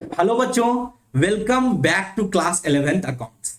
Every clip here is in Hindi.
हेलो बच्चों, welcome back to class 11th accounts.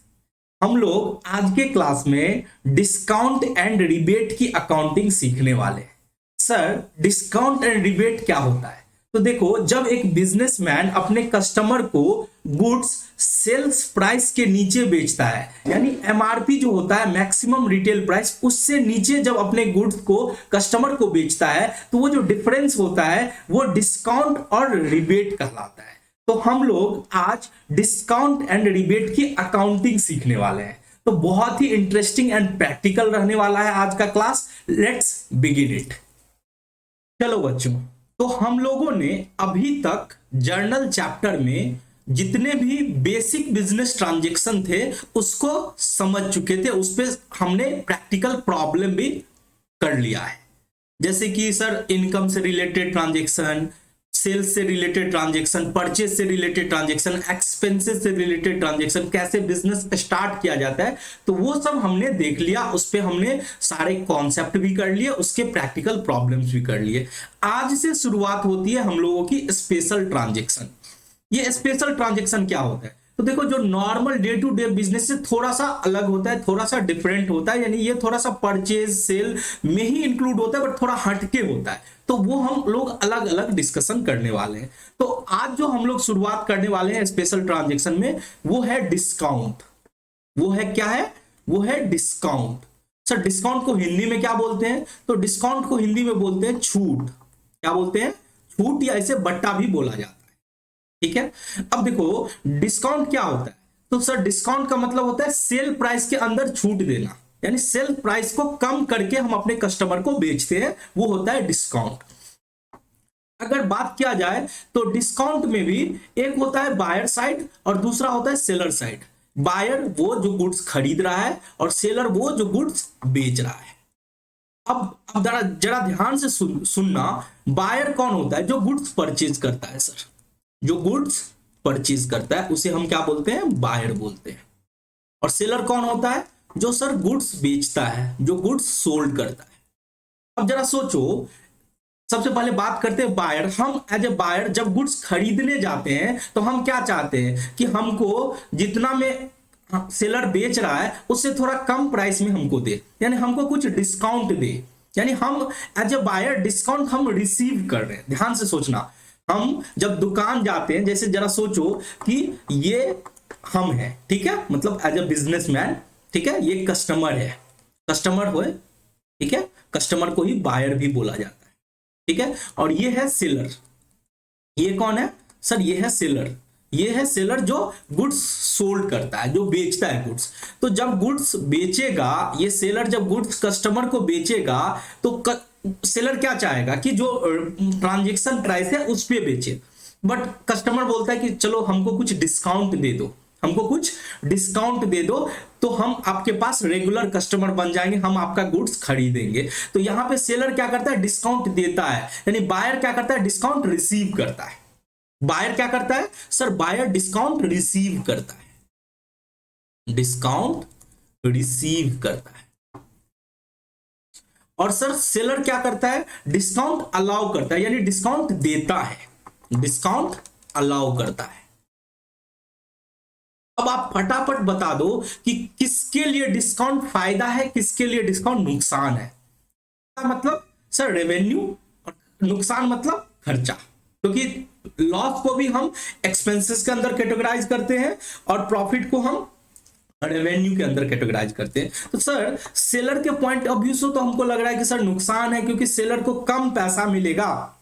हम लोग आज के क्लास में डिस्काउंट एंड रिबेट की अकाउंटिंग सीखने वाले हैं। सर, डिस्काउंट एंड रिबेट क्या होता है? तो देखो, जब एक बिजनेसमैन अपने कस्टमर को गुड्स सेल्स प्राइस के नीचे बेचता है, यानी एमआरपी जो होता है मैक्सिमम रिटेल प्राइस, उससे नीचे जब अपने गुड्स को कस्टमर को बेचता है, तो वो जो डिफरेंस होता है वो डिस्काउंट और रिबेट कहलाता है। तो हम लोग आज डिस्काउंट एंड रिबेट की अकाउंटिंग सीखने वाले हैं। तो बहुत ही इंटरेस्टिंग एंड प्रैक्टिकल रहने वाला है आज का क्लास। Let's begin it. चलो बच्चों, तो हम लोगों ने अभी तक जर्नल चैप्टर में जितने भी बेसिक बिजनेस ट्रांजैक्शन थे उसको समझ चुके थे। उस पर हमने प्रैक्टिकल प्रॉब्लम भी कर लिया है, जैसे कि सर इनकम से रिलेटेड ट्रांजैक्शन, सेल्स से रिलेटेड ट्रांजैक्शन, परचेज से रिलेटेड ट्रांजैक्शन, एक्सपेंसेस से रिलेटेड ट्रांजैक्शन, कैसे बिजनेस स्टार्ट किया जाता है, तो वो सब हमने देख लिया। उस पे हमने सारे कॉन्सेप्ट भी कर लिए, उसके प्रैक्टिकल प्रॉब्लम्स भी कर लिए। आज से शुरुआत होती है हम लोगों की स्पेशल ट्रांजैक्शन। ये स्पेशल ट्रांजैक्शन क्या होता है? तो देखो, जो normal day to day business से थोड़ा सा अलग होता है, थोड़ा सा डिफरेंट होता है, यानी ये थोड़ा सा परचेज सेल में ही इंक्लूड होता है, बट थोड़ा हटके होता है। तो वो हम लोग अलग अलग डिस्कशन करने वाले हैं। तो आज जो हम लोग शुरुआत करने वाले हैं स्पेशल ट्रांजैक्शन में, वो है डिस्काउंट। वो है क्या है? वो है डिस्काउंट। सर, डिस्काउंट को हिंदी में क्या बोलते हैं? तो डिस्काउंट को हिंदी में बोलते हैं छूट। क्या बोलते हैं? छूट, या इसे बट्टा भी बोला जाता है। ठीक है। अब देखो, डिस्काउंट क्या होता है? तो सर, डिस्काउंट का मतलब होता है सेल प्राइस के अंदर छूट देना, यानी सेल प्राइस को कम करके हम अपने कस्टमर को बेचते हैं, वो होता है डिस्काउंट। अगर बात किया जाए तो डिस्काउंट में भी एक होता है बायर साइड और दूसरा होता है सेलर साइड। बायर वो जो गुड्स खरीद रहा है और सेलर वो जो गुड्स बेच रहा है। अब जरा जरा ध्यान से सुनना। बायर कौन होता है? जो गुड्स परचेज करता है सर। जो गुड्स परचेज करता है उसे हम क्या बोलते हैं? बायर बोलते हैं। और सेलर कौन होता है? जो सर गुड्स बेचता है, जो गुड्स सोल्ड करता है। अब जरा सोचो, सबसे पहले बात करते हैं बायर। हम एज ए बायर जब गुड्स खरीदने जाते हैं तो हम क्या चाहते हैं कि हमको जितना में सेलर बेच रहा है उससे थोड़ा कम प्राइस में हमको दे, यानी हमको कुछ डिस्काउंट दे। यानी हम एज ए बायर डिस्काउंट हम रिसीव कर रहे हैं। ध्यान से सोचना, हम जब दुकान जाते हैं, जैसे जरा सोचो कि ये हम हैं, ठीक है, मतलब एज ए बिजनेसमैन, ठीक है, ये कस्टमर है, कस्टमर हो, ठीक है, कस्टमर को ही बायर भी बोला जाता है, ठीक है। और ये है सेलर। ये कौन है सर? ये है सेलर। ये है सेलर जो गुड्स सोल्ड करता है, जो बेचता है गुड्स। तो जब गुड्स बेचेगा ये सेलर, जब गुड्स कस्टमर को बेचेगा तो सेलर क्या चाहेगा कि जो ट्रांजैक्शन प्राइस है उस पे बेचे। बट कस्टमर बोलता है कि चलो हमको कुछ डिस्काउंट दे दो, हमको कुछ डिस्काउंट दे दो, तो हम आपके पास रेगुलर कस्टमर बन जाएंगे, हम आपका गुड्स खरीदेंगे। तो यहां पे सेलर क्या करता है? डिस्काउंट देता है। यानी बायर क्या करता है? डिस्काउंट रिसीव करता है। बायर क्या करता है सर? बायर डिस्काउंट रिसीव करता है, डिस्काउंट रिसीव करता है। और सर सेलर क्या करता है? डिस्काउंट अलाउ करता है, यानी डिस्काउंट देता है, डिस्काउंट अलाउ करता है। अब आप फटाफट बता दो कि किसके लिए डिस्काउंट फायदा है, किसके लिए डिस्काउंट नुकसान है। मतलब सर रेवेन्यू, और नुकसान मतलब खर्चा, क्योंकि लॉस को भी हम एक्सपेंसेस के अंदर कैटेगराइज करते हैं और प्रॉफिट को हम रेवेन्यू के अंदर कैटेगराइज करते हैं। तो सर सेलर के पॉइंट ऑफ व्यू से तो हमको लग रहा है कि सर नुकसान है, क्योंकि सेलर को कम पैसा मिलेगा।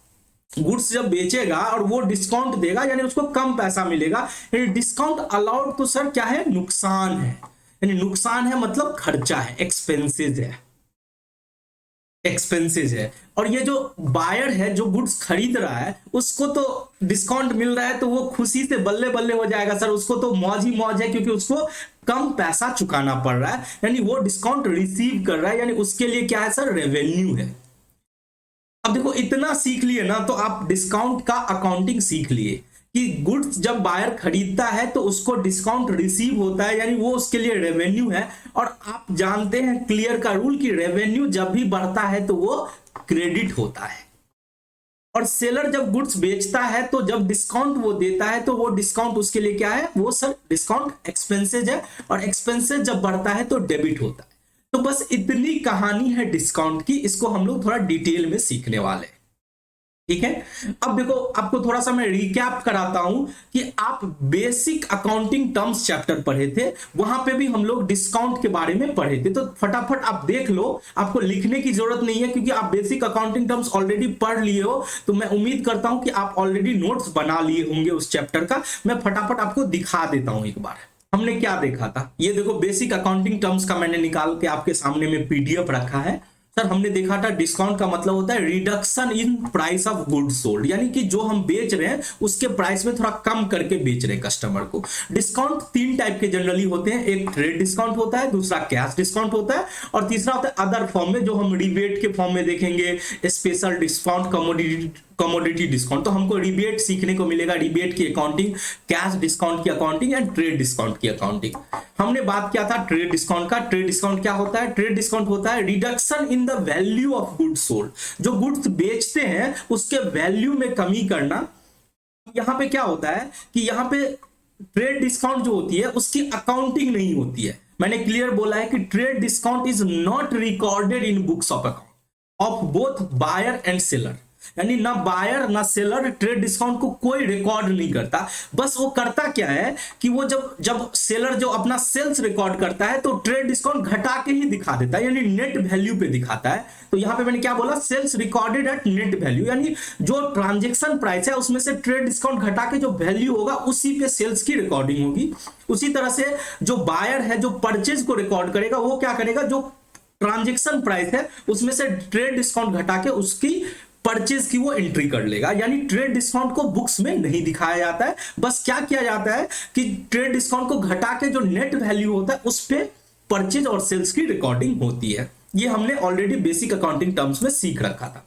गुड्स जब बेचेगा और वो डिस्काउंट देगा, यानी उसको कम पैसा मिलेगा। यानी डिस्काउंट अलाउड तो सर क्या है? नुकसान है। यानी नुकसान है मतलब खर्चा है, एक्सपेंसेस है, एक्सपेंसेस है। और ये जो बायर है जो गुड्स खरीद रहा है उसको तो डिस्काउंट मिल रहा है, तो वो खुशी से बल्ले बल्ले हो जाएगा सर, उसको तो मौज ही मौज है, क्योंकि उसको कम पैसा चुकाना पड़ रहा है। यानी वो डिस्काउंट रिसीव कर रहा है, यानी उसके लिए क्या है सर? रेवेन्यू है। अब देखो, इतना सीख लिए ना तो आप डिस्काउंट का अकाउंटिंग सीख लिए कि गुड्स जब बायर खरीदता है तो उसको डिस्काउंट रिसीव होता है, यानी वो उसके लिए रेवेन्यू है। और आप जानते हैं क्लियर का रूल कि रेवेन्यू जब भी बढ़ता है तो वो क्रेडिट होता है। और सेलर जब गुड्स बेचता है तो जब डिस्काउंट वो देता है तो वो डिस्काउंट उसके लिए क्या है, वो सर डिस्काउंट एक्सपेंसेज है, और एक्सपेंसेज जब बढ़ता है तो डेबिट होता है। तो बस इतनी कहानी है डिस्काउंट की, इसको हम लोग थोड़ा डिटेल में सीखने वाले हैं, ठीक है। अब देखो आपको थोड़ा सा मैं रिकैप कराता हूं कि आप बेसिक अकाउंटिंग टर्म्स चैप्टर पढ़े थे, वहां पे भी हम लोग डिस्काउंट के बारे में पढ़े थे, तो फटाफट आप देख लो, आपको लिखने की जरूरत नहीं है क्योंकि आप बेसिक अकाउंटिंग टर्म्स ऑलरेडी पढ़ लिए हो। तो मैं उम्मीद करता हूं कि आप ऑलरेडी नोट्स बना लिए होंगे उस चैप्टर का। मैं फटाफट आपको दिखा देता हूं एक बार हमने क्या देखा था। ये देखो बेसिक अकाउंटिंग टर्म्स का मैंने निकाल के आपके सामने में पीडीएफ रखा है। सर हमने देखा था डिस्काउंट का मतलब होता है reduction in price of goods sold, यानी कि जो हम बेच रहे हैं उसके प्राइस में थोड़ा कम करके बेच रहे हैं कस्टमर को। डिस्काउंट तीन टाइप के जनरली होते हैं, एक ट्रेड डिस्काउंट होता है, दूसरा कैश डिस्काउंट होता है, और तीसरा होता है अदर फॉर्म में, जो हम रिबेट के फॉर्म में देखेंगे, स्पेशल डिस्काउंट, कमोडिटी डिस्काउंट। तो हमको रिबेट सीखने को मिलेगा, रिबेट की अकाउंटिंग, कैश डिस्काउंट की अकाउंटिंग एंड ट्रेड डिस्काउंट की अकाउंटिंग। हमने बात किया था ट्रेड डिस्काउंट का। ट्रेड डिस्काउंट क्या होता है? ट्रेड डिस्काउंट होता है reduction in the value of goods sold, जो गुड्स बेचते हैं उसके वैल्यू में कमी करना। यहां पे क्या होता है कि यहां पे ट्रेड डिस्काउंट जो होती है उसकी अकाउंटिंग नहीं होती है। मैंने क्लियर बोला है कि trade discount is not recorded in books of account of both buyer and seller, यानी ना बायर ना सेलर ट्रेड डिस्काउंट को कोई रिकॉर्ड नहीं करता। बस वो करता क्या है कि वो जब जब सेलर जो अपना सेल्स रिकॉर्ड करता है तो ट्रेड डिस्काउंट घटा के ही दिखा देता है, यानी नेट वैल्यू पे दिखाता है। तो यहां पे मैंने क्या बोला, sales recorded at net value, यानी जो ट्रांजेक्शन प्राइस है उसमें से ट्रेड डिस्काउंट घटा के जो वैल्यू होगा उसी पे सेल्स की रिकॉर्डिंग होगी। उसी तरह से जो बायर है जो परचेज को रिकॉर्ड करेगा वो क्या करेगा, जो ट्रांजेक्शन प्राइस है उसमें से ट्रेड डिस्काउंट घटा के उसकी परचेज की वो एंट्री कर लेगा। यानी ट्रेड डिस्काउंट को बुक्स में नहीं दिखाया जाता है। बस क्या किया जाता है कि ट्रेड डिस्काउंट को घटा के जो नेट वैल्यू होता है उस पे परचेज और सेल्स की रिकॉर्डिंग होती है। ये हमने ऑलरेडी बेसिक अकाउंटिंग टर्म्स में सीख रखा था।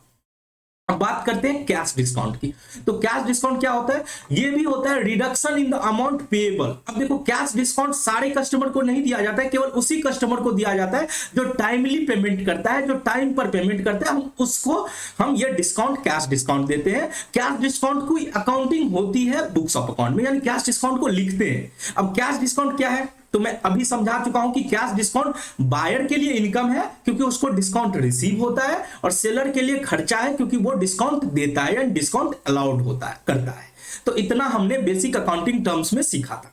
अब बात करते हैं कैश डिस्काउंट की। तो कैश डिस्काउंट क्या होता है? ये भी होता है reduction in the amount payable. अब देखो कैश डिस्काउंट सारे कस्टमर को नहीं दिया जाता है, केवल उसी कस्टमर को दिया जाता है जो टाइमली पेमेंट करता है, जो टाइम पर पेमेंट करता है, हम उसको हम ये डिस्काउंट कैश डिस्काउंट देते हैं। कैश डिस्काउंट की अकाउंटिंग होती है बुक्स ऑफ अकाउंट में, यानी कैश डिस्काउंट को लिखते हैं। अब कैश डिस्काउंट क्या है तो मैं अभी समझा चुका हूं कि कैश डिस्काउंट बायर के लिए इनकम है क्योंकि उसको डिस्काउंट रिसीव होता है, और सेलर के लिए खर्चा है क्योंकि वो डिस्काउंट देता है या डिस्काउंट अलाउड होता है, करता है। तो इतना हमने बेसिक अकाउंटिंग टर्म्स में सीखा था।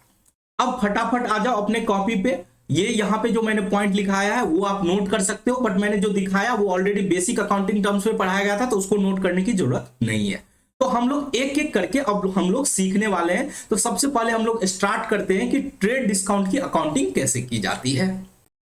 अब फटाफट आ जाओ अपने कॉपी पे, ये यहाँ पे जो मैंने पॉइंट लिखाया है वो आप नोट कर सकते हो, बट मैंने जो दिखाया वो ऑलरेडी बेसिक अकाउंटिंग टर्म्स में पढ़ाया गया था तो उसको नोट करने की जरूरत नहीं है। तो हम लोग एक एक करके अब हम लोग सीखने वाले हैं। तो सबसे पहले हम लोग स्टार्ट करते हैं कि ट्रेड डिस्काउंट की अकाउंटिंग कैसे की जाती है।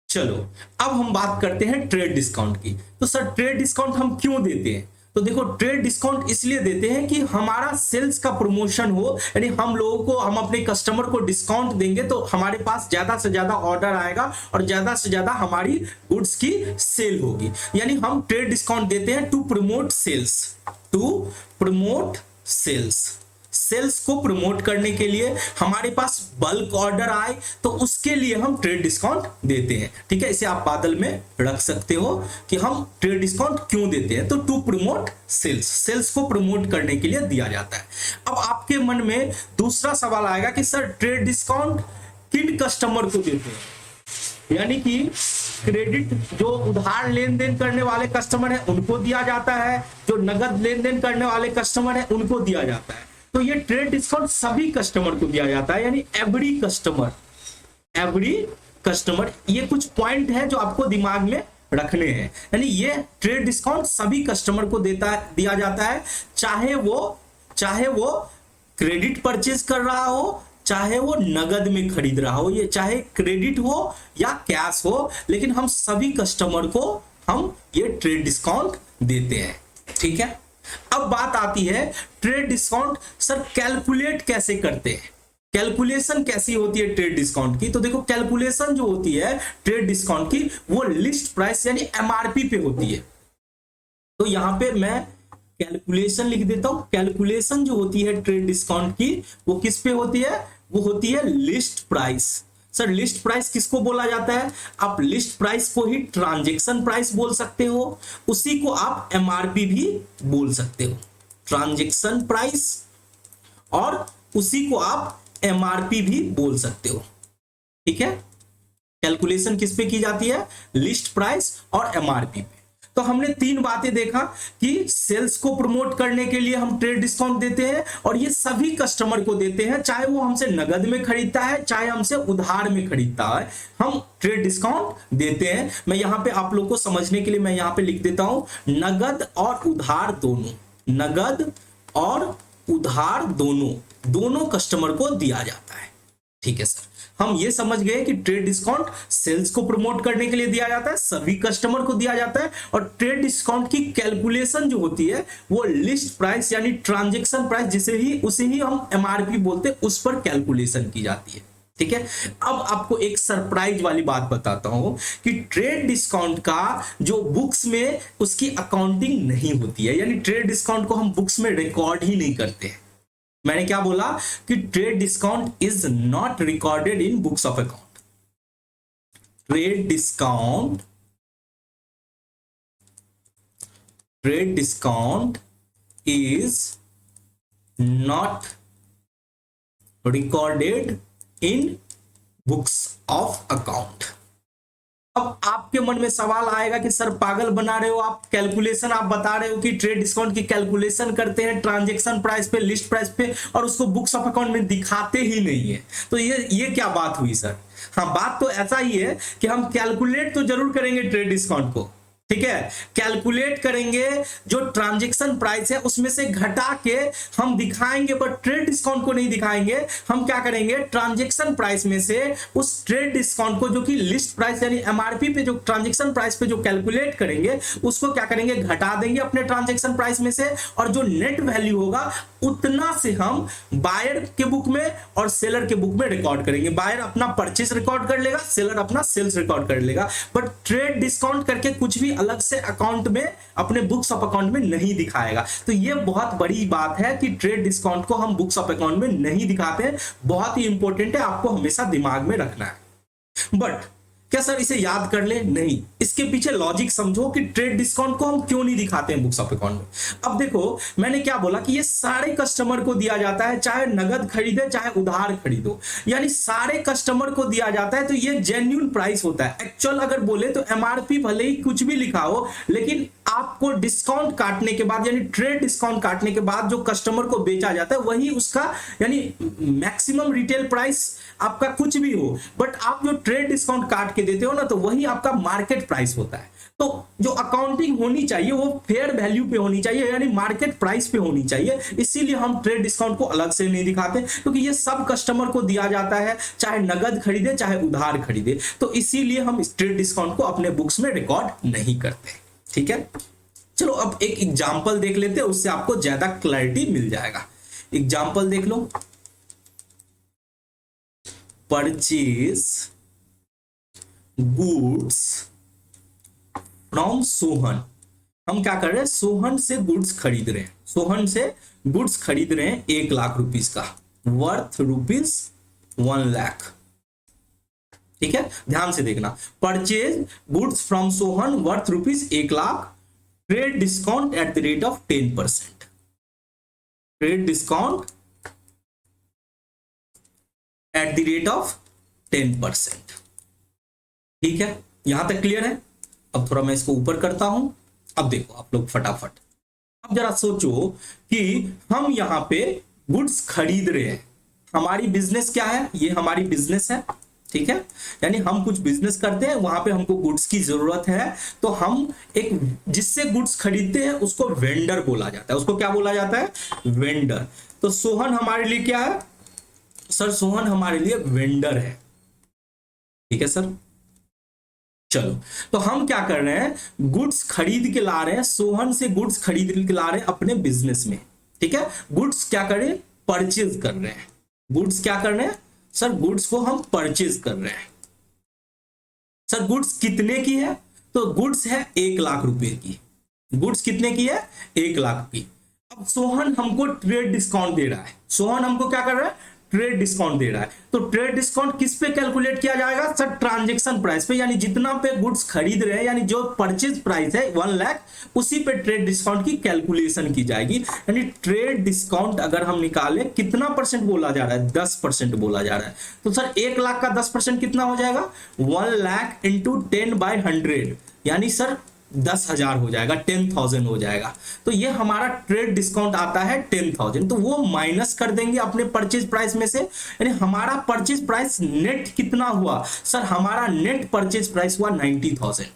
चलो अब हम बात करते हैं ट्रेड डिस्काउंट की। तो सर ट्रेड डिस्काउंट हम क्यों देते हैं? तो देखो ट्रेड डिस्काउंट इसलिए देते हैं कि हमारा सेल्स का प्रमोशन हो, यानी हम लोगों को, हम अपने कस्टमर को डिस्काउंट देंगे तो हमारे पास ज्यादा से ज्यादा ऑर्डर आएगा और ज्यादा से ज्यादा हमारी गुड्स की सेल होगी। यानी हम ट्रेड डिस्काउंट देते हैं to promote sales, to promote sales. Sales को प्रमोट करने के लिए, हमारे पास बल्क ऑर्डर आए तो उसके लिए हम ट्रेड डिस्काउंट देते हैं। ठीक है, इसे आप बादल में रख सकते हो कि हम ट्रेड डिस्काउंट क्यों देते हैं। तो टू प्रमोट सेल्स, सेल्स को प्रमोट करने के लिए दिया जाता है। अब आपके मन में दूसरा सवाल आएगा कि सर ट्रेड डिस्काउंट किन कस्टमर को देते हैं? यानी कि क्रेडिट जो उधार लेन देन करने वाले कस्टमर है उनको दिया जाता है, जो नगद लेन देन करने वाले कस्टमर है उनको दिया जाता है। तो ये ट्रेड डिस्काउंट सभी कस्टमर को दिया जाता है, यानी एवरी कस्टमर, एवरी कस्टमर। ये कुछ पॉइंट है जो आपको दिमाग में रखने हैं। यानी ये ट्रेड डिस्काउंट सभी कस्टमर को दिया जाता है, चाहे वो क्रेडिट परचेज कर रहा हो, चाहे वो नगद में खरीद रहा हो, ये चाहे क्रेडिट हो या कैश हो, लेकिन हम सभी कस्टमर को हम ये ट्रेड डिस्काउंट देते हैं। ठीक है, अब बात आती है ट्रेड डिस्काउंट सर कैलकुलेट कैसे करते हैं, कैलकुलेशन कैसी होती है ट्रेड डिस्काउंट की। तो देखो कैलकुलेशन जो होती है ट्रेड डिस्काउंट की वो लिस्ट प्राइस यानी एमआरपी पे होती है। तो यहां पे मैं कैलकुलेशन लिख देता हूं। कैलकुलेशन जो होती है ट्रेड डिस्काउंट की वो किस पे होती है? वो होती है list price. Sir list price किसको बोला जाता है? आप लिस्ट प्राइस को ही ट्रांजैक्शन प्राइस बोल सकते हो, उसी को आप एमआरपी भी बोल सकते हो। ट्रांजैक्शन प्राइस, और उसी को आप एमआरपी भी बोल सकते हो। ठीक है, कैलकुलेशन किस पे की जाती है? लिस्ट प्राइस और एमआरपी पे। तो हमने तीन बातें देखा कि सेल्स को प्रमोट करने के लिए हम ट्रेड डिस्काउंट देते हैं, और ये सभी कस्टमर को देते हैं, चाहे वो हमसे नगद में खरीदता है चाहे हमसे उधार में खरीदता है, हम ट्रेड डिस्काउंट देते हैं। मैं यहां पे आप लोग को समझने के लिए मैं यहां पे लिख देता हूं, नगद और उधार दोनों, नगद और उधार दोनों कस्टमर को दिया जाता है। ठीक है सर, हम ये समझ गए कि ट्रेड डिस्काउंट सेल्स को प्रमोट करने के लिए दिया जाता है, सभी कस्टमर को दिया जाता है, और ट्रेड डिस्काउंट की कैलकुलेशन जो होती है वो लिस्ट प्राइस यानी ट्रांजैक्शन प्राइस उसे ही हम एमआरपी बोलते हैं, उस पर कैलकुलेशन की जाती है। ठीक है, अब आपको एक सरप्राइज वाली बात बताता हूं कि ट्रेड डिस्काउंट का जो बुक्स में उसकी अकाउंटिंग नहीं होती है, यानी ट्रेड डिस्काउंट को हम बुक्स में रिकॉर्ड ही नहीं करते हैं। मैंने क्या बोला कि trade discount is not recorded in books of account. Trade discount is not recorded in books of account. अब आपके मन में सवाल आएगा कि सर पागल बना रहे हो आप, कैलकुलेशन आप बता रहे हो कि ट्रेड डिस्काउंट की कैलकुलेशन करते हैं ट्रांजैक्शन प्राइस पे, लिस्ट प्राइस पे, और उसको बुक्स ऑफ अकाउंट में दिखाते ही नहीं है, तो ये क्या बात हुई सर? हाँ, बात तो ऐसा ही है कि हम कैलकुलेट तो जरूर करेंगे ट्रेड डिस्काउंट को, ठीक है, कैलकुलेट करेंगे, जो ट्रांजैक्शन प्राइस है उसमें से घटा के हम दिखाएंगे, पर ट्रेड डिस्काउंट को नहीं दिखाएंगे। हम क्या करेंगे, ट्रांजैक्शन प्राइस में से उस ट्रेड डिस्काउंट को, जो कि लिस्ट प्राइस यानी एमआरपी पे, जो ट्रांजैक्शन प्राइस पे जो कैलकुलेट करेंगे, उसको क्या करेंगे, घटा देंगे अपने ट्रांजैक्शन प्राइस में से, और जो नेट वैल्यू होगा उतना से हम बायर के बुक में और सेलर के बुक में रिकॉर्ड करेंगे। बायर अपना परचेस रिकॉर्ड कर लेगा, सेलर अपना सेल्स रिकॉर्ड कर लेगा, बट ट्रेड डिस्काउंट करके कुछ भी अलग से अकाउंट में, अपने बुक्स ऑफ अकाउंट में नहीं दिखाएगा। तो ये बहुत बड़ी बात है कि ट्रेड डिस्काउंट को हम बुक्स ऑफ अकाउंट में नहीं दिखाते हैं, बहुत ही इंपॉर्टेंट है, आपको हमेशा दिमाग में रखना है। बट क्या सर इसे याद कर ले? नहीं, इसके पीछे लॉजिक समझो कि ट्रेड डिस्काउंट को हम क्यों नहीं दिखाते हैं बुक्स ऑफ अकाउंट में। अब देखो, मैंने क्या बोला कि ये सारे कस्टमर को दिया जाता है, चाहे नगद खरीदे चाहे उधार खरीदो, यानी सारे कस्टमर को दिया जाता है, तो ये जेन्युइन प्राइस होता है। एक्चुअल अगर बोले तो एमआरपी भले ही कुछ भी लिखा हो, लेकिन आपको डिस्काउंट काटने के बाद, यानी ट्रेड डिस्काउंट काटने के बाद जो कस्टमर को बेचा जाता है वही उसका, यानी मैक्सिमम रिटेल प्राइस आपका कुछ भी हो, बट आप जो ट्रेड डिस्काउंट काट के देते हो ना, तो वही आपका मार्केट प्राइस होता है। तो जो अकाउंटिंग होनी चाहिए वो फेयर वैल्यू पे होनी चाहिए, यानी मार्केट प्राइस पे होनी चाहिए। इसीलिए हम ट्रेड डिस्काउंट को अलग से नहीं दिखाते, क्योंकि ये सब कस्टमर को दिया जाता है, चाहे नगद खरीदे चाहे उधार खरीदे, तो इसीलिए हम इस ट्रेड डिस्काउंट को अपने बुक्स में रिकॉर्ड नहीं करते। ठीक है, चलो अब एक एग्जांपल देख लेते हैं, उससे आपको ज्यादा क्लैरिटी मिल जाएगा। एग्जांपल देख लो, परचेज गुड्स फ्रॉम सोहन। हम क्या कर रहे हैं, सोहन से गुड्स खरीद रहे हैं, सोहन से गुड्स खरीद रहे हैं 1 लाख रुपीस का, वर्थ रुपीज 1 लाख। ठीक है, ध्यान से देखना, purchase goods from Sohan worth rupees 1 lakh, trade discount at the rate of 10%। Trade discount at the rate of 10%। ठीक है, यहां तक क्लियर है? अब थोड़ा मैं इसको ऊपर करता हूं। अब देखो आप लोग फटाफट, अब जरा सोचो कि हम यहां पे गुड्स खरीद रहे हैं, हमारी बिजनेस क्या है, ये हमारी बिजनेस है। ठीक है, यानी हम कुछ बिजनेस करते हैं, वहां पे हमको गुड्स की जरूरत है, तो हम एक जिससे गुड्स खरीदते हैं उसको वेंडर बोला जाता है। उसको क्या बोला जाता है? वेंडर। तो सोहन हमारे लिए क्या है सर? सोहन हमारे लिए वेंडर है। ठीक है सर, चलो, तो हम क्या कर रहे हैं, गुड्स खरीद के ला रहे हैं, सोहन से गुड्स खरीद के ला रहे हैं अपने बिजनेस में। ठीक है, गुड्स क्या करें, परचेज कर रहे हैं। गुड्स क्या कर रहे हैं सर? गुड्स को हम परचेज कर रहे हैं। सर गुड्स कितने की है? तो गुड्स है 1 लाख रुपए की। गुड्स कितने की है? 1 लाख की। अब सोहन हमको ट्रेड डिस्काउंट दे रहा है। सोहन हमको क्या कर रहा है? ट्रेड डिस्काउंट दे रहा है। तो ट्रेड डिस्काउंट किस पे कैलकुलेट किया जाएगा सर? ट्रांजैक्शन प्राइस पे, यानी जितना पे गुड्स खरीद रहे हैं, यानी जो परचेज प्राइस है 1 लाख, उसी पे ट्रेड डिस्काउंट की कैलकुलेशन की जाएगी। यानी ट्रेड डिस्काउंट अगर हम निकालें, कितना परसेंट बोला जा रहा है? 10% बोला जा रहा है। तो सर 1 लाख का 10% कितना हो जाएगा? 1 लाख इंटू 10/100, यानी सर 10,000 हो जाएगा, 10,000 हो जाएगा। तो ये हमारा ट्रेड डिस्काउंट आता है 10,000, तो वो माइनस कर देंगे अपने परचेज प्राइस में से। यानी हमारा परचेज प्राइस नेट कितना हुआ सर? हमारा नेट परचेज प्राइस हुआ 90,000।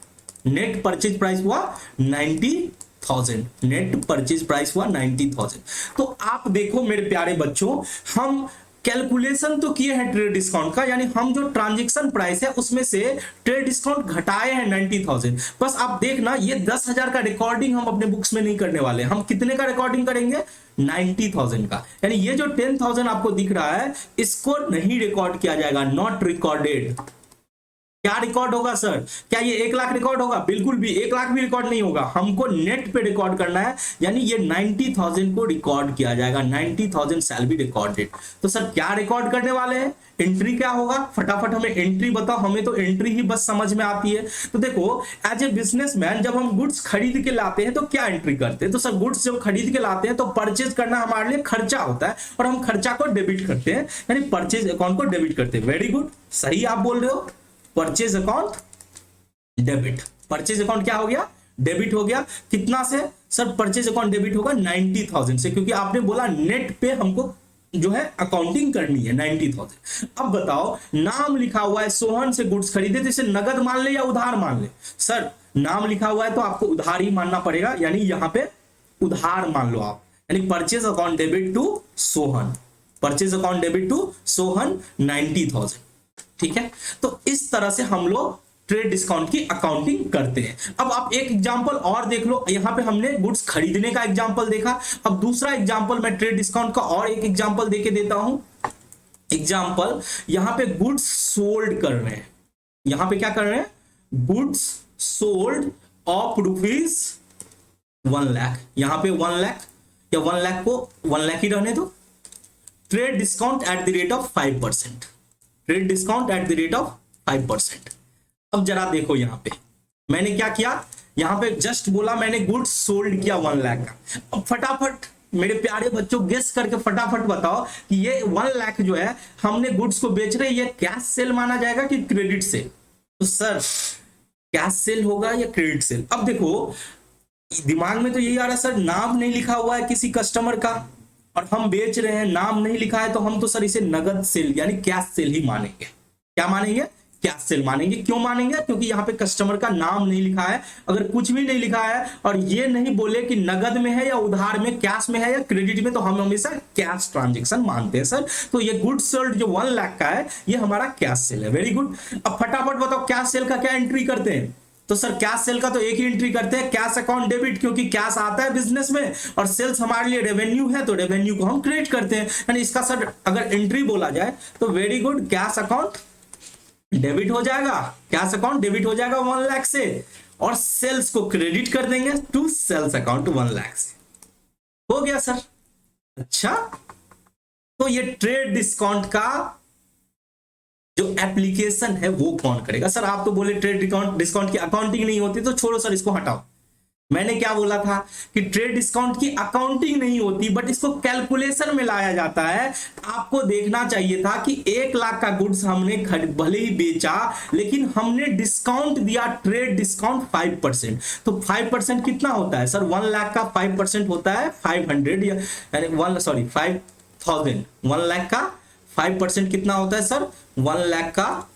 नेट परचेज प्राइस हुआ 90,000। नेट परचेज प्राइस हुआ 90,000। तो आप देखो मेरे प्यारे बच्चों, हम कैलकुलेशन तो किए हैं ट्रेड डिस्काउंट का, यानी हम जो ट्रांजैक्शन प्राइस है उसमें से ट्रेड डिस्काउंट घटाए हैं 90,000। बस आप देखना, ये 10,000 का रिकॉर्डिंग हम अपने बुक्स में नहीं करने वाले, हम कितने का रिकॉर्डिंग करेंगे? 90,000 का। यानी ये जो 10,000 आपको दिख रहा है, इसको नहीं रिकॉर्ड किया जाएगा, नॉट रिकॉर्डेड। क्या रिकॉर्ड होगा सर? क्या ये 1 लाख रिकॉर्ड होगा? बिल्कुल भी 1 लाख भी रिकॉर्ड नहीं होगा, हमको नेट पे रिकॉर्ड करना है। यानी ये 90,000 को रिकॉर्ड किया जाएगा, 90,000 शैल बी रिकॉर्डेड। तो सर क्या रिकॉर्ड करने वाले हैं? एंट्री क्या होगा? फटाफट हमें एंट्री बताओ, हमें तो एंट्री ही बस समझ में आती है। तो देखो, एज ए बिजनेसमैन जब हम गुड्स खरीद के लाते हैं तो क्या एंट्री करते हैं? तो सर गुड्स जब खरीद के लाते हैं तो परचेज करना हमारे लिए खर्चा होता है, और हम खर्चा को डेबिट करते हैं, यानी परचेज अकाउंट को डेबिट करते हैं। वेरी गुड, सही आप बोल रहे हो। Purchase account debit, purchase account क्या हो गया? डेबिट हो गया। कितना से सर परचेज अकाउंट डेबिट होगा? 90,000 से, क्योंकि आपने बोला नेट पे हमको जो है अकाउंटिंग करनी है 90,000। अब बताओ, नाम लिखा हुआ है सोहन से गुड्स खरीदे, तो इसे नगद मान ले या उधार मान ले? सर नाम लिखा हुआ है तो आपको उधार ही मानना पड़ेगा, यानी यहां पे उधार मान लो आप। यानी purchase account debit to Sohan, purchase account debit to Sohan 90,000। ठीक है, तो इस तरह से हम लोग ट्रेड डिस्काउंट की अकाउंटिंग करते हैं। अब आप एक एग्जांपल और देख लो, यहां पे हमने गुड्स खरीदने का एग्जांपल देखा। अब दूसरा एग्जांपल मैं ट्रेड डिस्काउंट का और एक एग्जांपल देके देता हूं। एग्जांपल, यहां पे गुड्स सोल्ड कर रहे हैं, यहां पे क्या कर रहे हैं? Goods sold of rupees 1 lakh, यहां पे 1 लाख या 1 लाख को 1 लाख ही रहने दो। Trade discount at the rate of 5%, trade discount at the rate of 5%। अब जरा देखो, यहां पे मैंने क्या किया? यहां पे जस्ट बोला मैंने गुड्स सोल्ड किया 1 लाख का। अब फटाफट मेरे प्यारे बच्चों गेस करके फटाफट बताओ कि ये 1 लाख जो है हमने गुड्स को बेच रहे, ये कैश सेल माना जाएगा कि क्रेडिट सेल? तो सर कैश सेल होगा या क्रेडिट सेल? अब देखो दिमाग में तो यही आ रहा है, सर नाम नहीं लिखा हुआ है किसी कस्टमर का और हम बेच रहे हैं, नाम नहीं लिखा है, तो हम तो सर इसे नगद सेल यानी कैश सेल ही मानेंगे। क्या मानेंगे? कैश सेल मानेंगे। क्यों मानेंगे? क्योंकि यहाँ पे कस्टमर का नाम नहीं लिखा है। अगर कुछ भी नहीं लिखा है और ये नहीं बोले कि नगद में है या उधार में, कैश में है या क्रेडिट में, तो हम हमेशा कैश ट्रांजेक्शन मानते हैं सर। तो ये गुड सोल्ड जो 1 लाख का है, ये हमारा कैश सेल है। Very good. अब फटाफट बताओ कैश सेल का क्या एंट्री करते हैं? तो सर कैश सेल का तो एक ही एंट्री करते हैं, कैश अकाउंट डेबिट, क्योंकि कैश आता है बिजनेस में और सेल्स हमारे लिए रेवेन्यू है, तो रेवेन्यू को हम क्रेडिट करते हैं। यानी इसका सर अगर एंट्री बोला जाए तो very good, cash account debit हो जाएगा, कैश अकाउंट डेबिट हो जाएगा 1 लाख से, और सेल्स को क्रेडिट कर देंगे टू सेल्स अकाउंट 1 लाख से। हो गया सर। अच्छा, तो ये ट्रेड डिस्काउंट का जो एप्लीकेशन है वो कौन करेगा? सर आप तो बोले ट्रेड डिस्काउंट की अकाउंटिंग नहीं होती, तो छोड़ो सर इसको हटाओ। मैंने क्या बोला था कि ट्रेड डिस्काउंट की अकाउंटिंग नहीं होती, बट इसको कैलकुलेशन में लाया जाता है। आपको देखना चाहिए था कि 1 लाख का गुड्स हमने भले ही बेचा, लेकिन हमने डिस्काउंट दिया, ट्रेड डिस्काउंट 5%। तो 5% कितना होता है सर? 1 लाख का 5% होता है 500 या 5,000। 1 लाख का 5% कितना होता है सर? 1 लाख का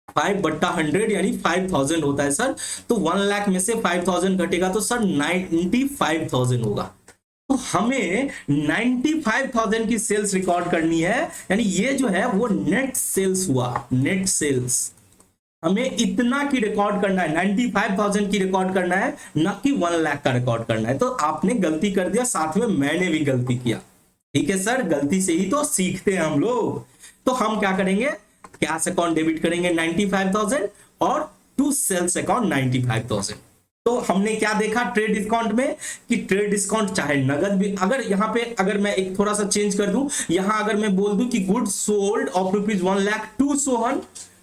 5/100 यानी 5,000 होता है सर। तो 1 लाख में से 5,000 घटेगा तो सर 95,000 होगा। तो हमें 95,000 की सेल्स रिकॉर्ड करनी है, यानी ये जो है वो नेट सेल्स हुआ, नेट सेल्स। हमें इतना की रिकॉर्ड करना है, 95,000 की रिकॉर्ड करना है, ना कि 1 लाख का रिकॉर्ड करना है। तो आपने गलती कर दिया, साथ में मैंने भी गलती किया। ठीक है सर, गलती से ही तो सीखते हैं हम लोग। तो हम क्या करेंगे? कैश अकाउंट डेबिट करेंगे 95,000 और टू सेल्स अकाउंट 95,000। तो हमने क्या देखा ट्रेड डिस्काउंट में कि ट्रेड डिस्काउंट चाहे नगद भी, अगर यहाँ पे अगर मैं एक थोड़ा सा चेंज कर दूं, यहां अगर मैं बोल दूं कि goods sold of ₹1,00,000 to Sohan,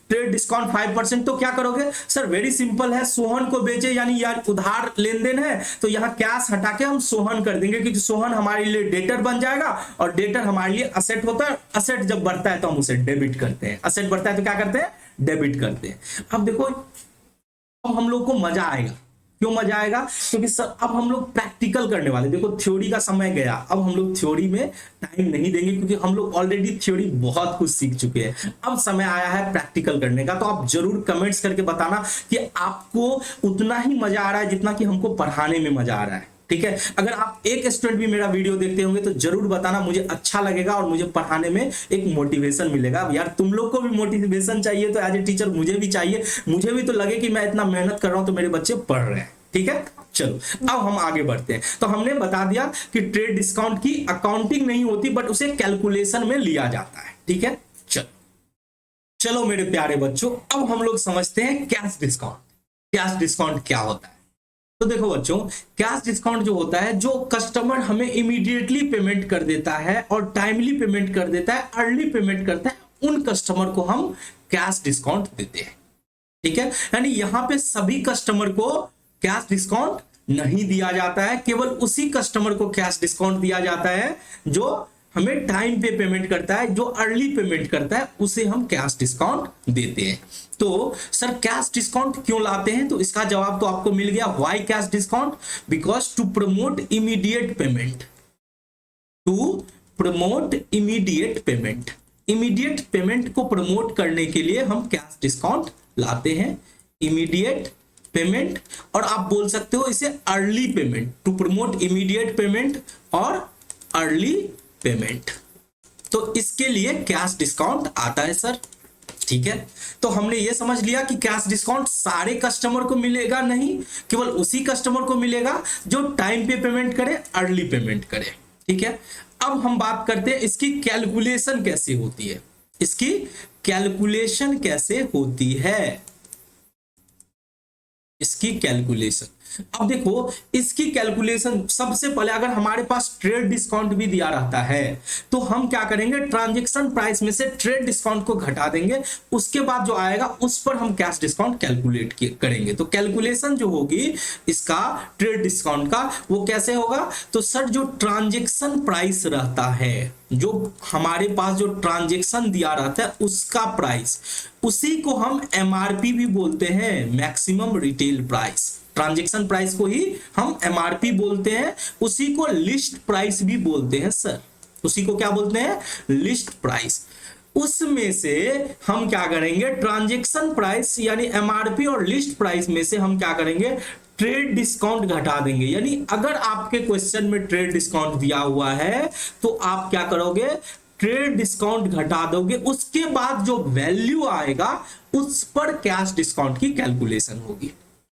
trade discount 5%, तो क्या करोगे सर? वेरी सिंपल है, सोहन को बेचे यानी यार उधार लेन देन है, तो यहाँ कैश हटा के हम सोहन कर देंगे, क्योंकि सोहन हमारे लिए डेटर बन जाएगा और डेटर हमारे लिए असेट होता है। असेट जब बढ़ता है तो हम उसे डेबिट करते हैं, असेट बढ़ता है तो क्या करते हैं? डेबिट करते हैं। अब देखो, अब हम लोग को मजा आएगा। क्यों मजा आएगा? क्योंकि सर अब हम लोग प्रैक्टिकल करने वाले। देखो थ्योरी का समय गया, अब हम लोग थ्योरी में टाइम नहीं देंगे, क्योंकि हम लोग ऑलरेडी थ्योरी बहुत कुछ सीख चुके हैं। अब समय आया है प्रैक्टिकल करने का। तो आप जरूर कमेंट्स करके बताना कि आपको उतना ही मजा आ रहा है जितना कि हमको पढ़ाने में मजा आ रहा है। ठीक है, अगर आप एक स्टूडेंट भी मेरा वीडियो देखते होंगे तो जरूर बताना, मुझे अच्छा लगेगा और मुझे पढ़ाने में एक मोटिवेशन मिलेगा। यार तुम लोग को भी मोटिवेशन चाहिए तो एज ए टीचर मुझे भी चाहिए, मुझे भी तो लगे कि मैं इतना मेहनत कर रहा हूं तो मेरे बच्चे पढ़ रहे हैं। ठीक है, चलो अब हम आगे बढ़ते हैं। तो हमने बता दिया कि ट्रेड डिस्काउंट की अकाउंटिंग नहीं होती, बट उसे कैलकुलेशन में लिया जाता है। ठीक है, चलो चलो मेरे प्यारे बच्चों, अब हम लोग समझते हैं कैश डिस्काउंट। कैश डिस्काउंट क्या होता है? तो देखो बच्चों, कैश डिस्काउंट जो होता है, जो कस्टमर हमें इमीडिएटली पेमेंट कर देता है और टाइमली पेमेंट कर देता है, अर्ली पेमेंट करता है, उन कस्टमर को हम कैश डिस्काउंट देते हैं। ठीक है, यानी यहां पे सभी कस्टमर को कैश डिस्काउंट नहीं दिया जाता है, केवल उसी कस्टमर को कैश डिस्काउंट दिया जाता है जो हमें टाइम पे पेमेंट करता है, जो अर्ली पेमेंट करता है, उसे हम कैश डिस्काउंट देते हैं। तो सर कैश डिस्काउंट क्यों लाते हैं? तो इसका जवाब तो आपको मिल गया, why cash discount? Because to promote immediate payment, to promote immediate payment. Immediate payment को प्रमोट करने के लिए हम कैश डिस्काउंट लाते हैं, इमीडिएट पेमेंट, और आप बोल सकते हो इसे early payment, to promote immediate payment और अर्ली पेमेंट। तो इसके लिए कैश डिस्काउंट आता है सर। ठीक है, तो हमने ये समझ लिया कि कैश डिस्काउंट सारे कस्टमर को मिलेगा नहीं, केवल उसी कस्टमर को मिलेगा जो टाइम पे पेमेंट करे, अर्ली पेमेंट करे। ठीक है, अब हम बात करते हैं इसकी कैलकुलेशन कैसे होती है। इसकी कैलकुलेशन कैसे होती है? इसकी कैलकुलेशन, अब देखो इसकी कैलकुलेशन सबसे पहले, अगर हमारे पास ट्रेड डिस्काउंट भी दिया रहता है तो हम क्या करेंगे, ट्रांजैक्शन प्राइस में से ट्रेड डिस्काउंट को घटा देंगे, उसके बाद जो आएगा उस पर हम कैश डिस्काउंट कैलकुलेट करेंगे। तो कैलकुलेशन जो होगी इसका ट्रेड डिस्काउंट का, वो कैसे होगा? तो सर जो ट्रांजैक्शन प्राइस रहता है, जो हमारे पास जो ट्रांजैक्शन दिया रहता है उसका प्राइस, उसी को हम एमआरपी भी बोलते हैं, maximum retail price. Transaction price को ही हम एमआरपी बोलते हैं, उसी को लिस्ट प्राइस भी बोलते हैं सर। उसी को क्या बोलते हैं? List price. उसमें से हम क्या करेंगे, ट्रांजैक्शन प्राइस यानी एमआरपी और लिस्ट प्राइस में से हम क्या करेंगे, ट्रेड डिस्काउंट घटा देंगे। यानी अगर आपके क्वेश्चन में ट्रेड डिस्काउंट दिया हुआ है तो आप क्या करोगे, ट्रेड डिस्काउंट घटा दोगे, उसके बाद जो वैल्यू आएगा उस पर कैश डिस्काउंट की कैलकुलेशन होगी।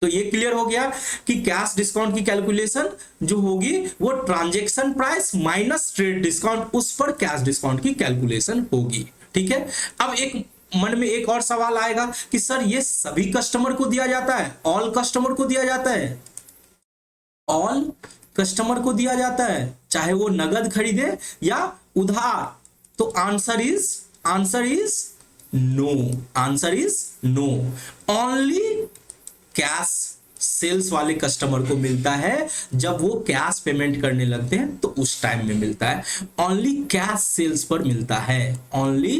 तो ये क्लियर हो गया कि कैश डिस्काउंट की कैलकुलेशन जो होगी वो transaction price minus trade discount, उस पर कैश डिस्काउंट की कैलकुलेशन होगी। ठीक है, अब एक मन में एक और सवाल आएगा कि सर ये सभी कस्टमर को दिया जाता है, ऑल कस्टमर को दिया जाता है, ऑल कस्टमर को दिया जाता है, चाहे वो नगद खरीदे या उधार? तो answer is no, answer is no. Only cash sales वाले कस्टमर को मिलता है, जब वो कैश पेमेंट करने लगते हैं तो उस टाइम में मिलता है। ओनली कैश सेल्स पर मिलता है, ओनली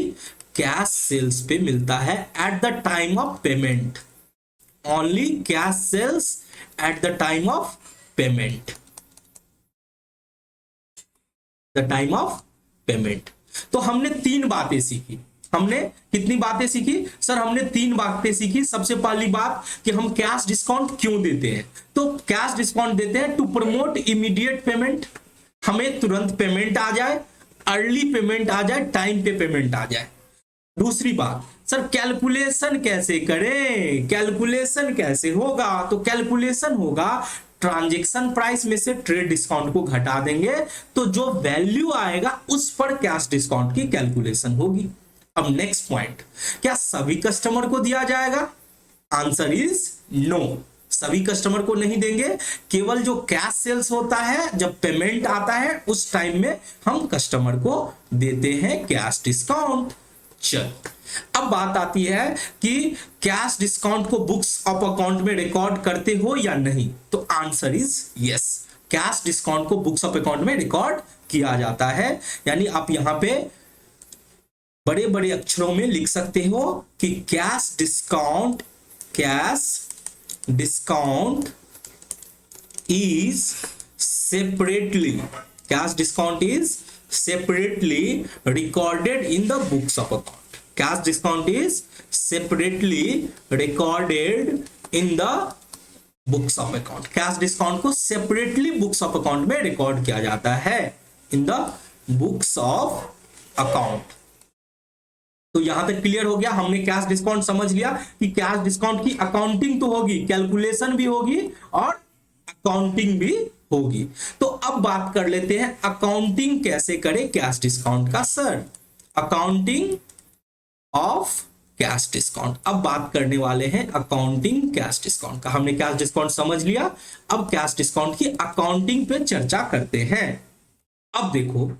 कैश सेल्स पे मिलता है at the time of payment, only cash sales at the time of payment, the time of payment. तो हमने तीन बातें सीखी। हमने कितनी बातें सीखी सर? हमने तीन बातें सीखी। सबसे पहली बात कि हम कैश डिस्काउंट क्यों देते हैं। तो कैश डिस्काउंट देते हैं टू प्रमोट इमीडिएट पेमेंट, हमें तुरंत पेमेंट आ जाए, अर्ली पेमेंट आ जाए, टाइम पे पेमेंट आ जाए। दूसरी बात सर, कैलकुलेशन कैसे करें, कैलकुलेशन कैसे होगा? तो कैलकुलेशन होगा ट्रांजैक्शन प्राइस में से ट्रेड डिस्काउंट को घटा देंगे, तो जो वैल्यू आएगा उस पर कैश डिस्काउंट की कैलकुलेशन होगी। अब नेक्स्ट पॉइंट, क्या सभी कस्टमर को दिया जाएगा? आंसर इज नो, सभी कस्टमर को नहीं देंगे, केवल जो कैश सेल्स होता है, जब पेमेंट आता है उस टाइम में हम कस्टमर को देते हैं कैश डिस्काउंट। चल अब बात आती है कि कैश डिस्काउंट को बुक्स ऑफ अकाउंट में रिकॉर्ड करते हो या नहीं, तो answer is yes, cash discount को बुक्स ऑफ अकाउंट में रिकॉर्ड किया जाता है। यानी आप यहां पे बड़े बड़े अक्षरों में लिख सकते हो कि cash discount is separately recorded in the books of account. Cash discount is separately recorded in the books of account. Cash discount को सेपरेटली बुक्स ऑफ अकाउंट में रिकॉर्ड किया जाता है, in the books of account. तो यहां तक क्लियर हो गया, हमने कैश डिस्काउंट समझ लिया कि कैश डिस्काउंट की अकाउंटिंग तो होगी, कैलकुलेशन भी होगी और अकाउंटिंग भी होगी। तो अब बात कर लेते हैं अकाउंटिंग कैसे करें कैश डिस्काउंट का। Sir accounting of cash discount, अब बात करने वाले हैं अकाउंटिंग कैश डिस्काउंट का। हमने कैश डिस्काउंट समझ लिया, अब कैश डिस्काउंट की अकाउंटिंग पे चर्चा करते हैं। अब देखो,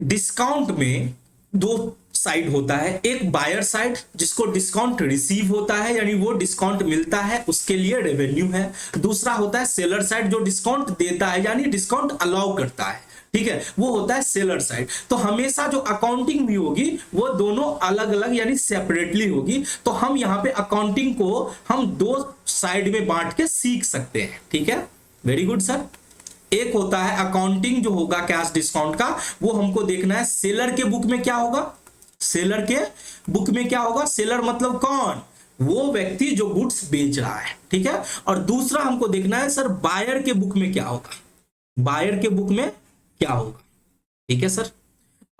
डिस्काउंट में दो साइड होता है, एक बायर साइड जिसको डिस्काउंट रिसीव होता है यानी वो डिस्काउंट मिलता है, उसके लिए रेवेन्यू है। दूसरा होता है सेलर साइड जो डिस्काउंट देता है यानी डिस्काउंट अलाउ करता है, ठीक है, वो होता है सेलर साइड। तो हमेशा जो अकाउंटिंग भी होगी वो दोनों अलग अलग यानी सेपरेटली होगी। तो हम यहाँ पे अकाउंटिंग को हम दो साइड में बांट के सीख सकते हैं, ठीक है, वेरी गुड सर। एक होता है अकाउंटिंग जो होगा कैश डिस्काउंट का, वो हमको देखना है सेलर के बुक में क्या होगा, सेलर के बुक में क्या होगा, सेलर मतलब कौन, वो व्यक्ति जो गुड्स बेच रहा है, ठीक है। और दूसरा हमको देखना है सर बायर के बुक में क्या होगा, बायर के बुक में क्या होगा, ठीक है सर।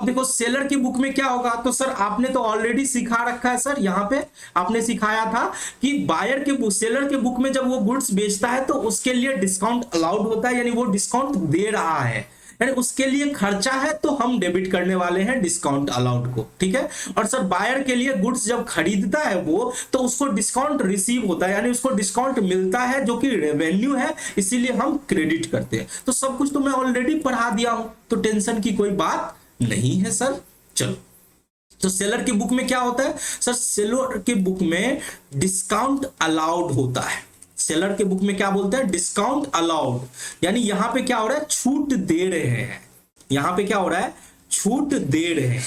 अब देखो सेलर की बुक में क्या होगा, तो सर आपने तो ऑलरेडी सिखा रखा है सर, यहाँ पे आपने सिखाया था कि बायर के बुक, सेलर के बुक में जब वो गुड्स बेचता है तो उसके लिए डिस्काउंट अलाउड होता है यानी वो डिस्काउंट दे रहा है, यानी उसके लिए खर्चा है तो हम डेबिट करने वाले हैं डिस्काउंट अलाउड को, ठीक है। और सर बायर के लिए गुड्स जब खरीदता है वो, तो उसको डिस्काउंट रिसीव होता है यानी उसको डिस्काउंट मिलता है जो कि रेवेन्यू है, इसीलिए हम क्रेडिट करते हैं। तो सब कुछ तो मैं ऑलरेडी पढ़ा दिया हूं, तो टेंशन की कोई बात नहीं है सर। चलो, तो सेलर की बुक में क्या होता है सर, सेलर की बुक में डिस्काउंट अलाउड होता है। सेलर के बुक में क्या बोलते हैं, डिस्काउंट अलाउड, यानी यहां पे क्या हो रहा है, छूट दे रहे हैं, यहां पे क्या हो रहा है, छूट दे रहे हैं,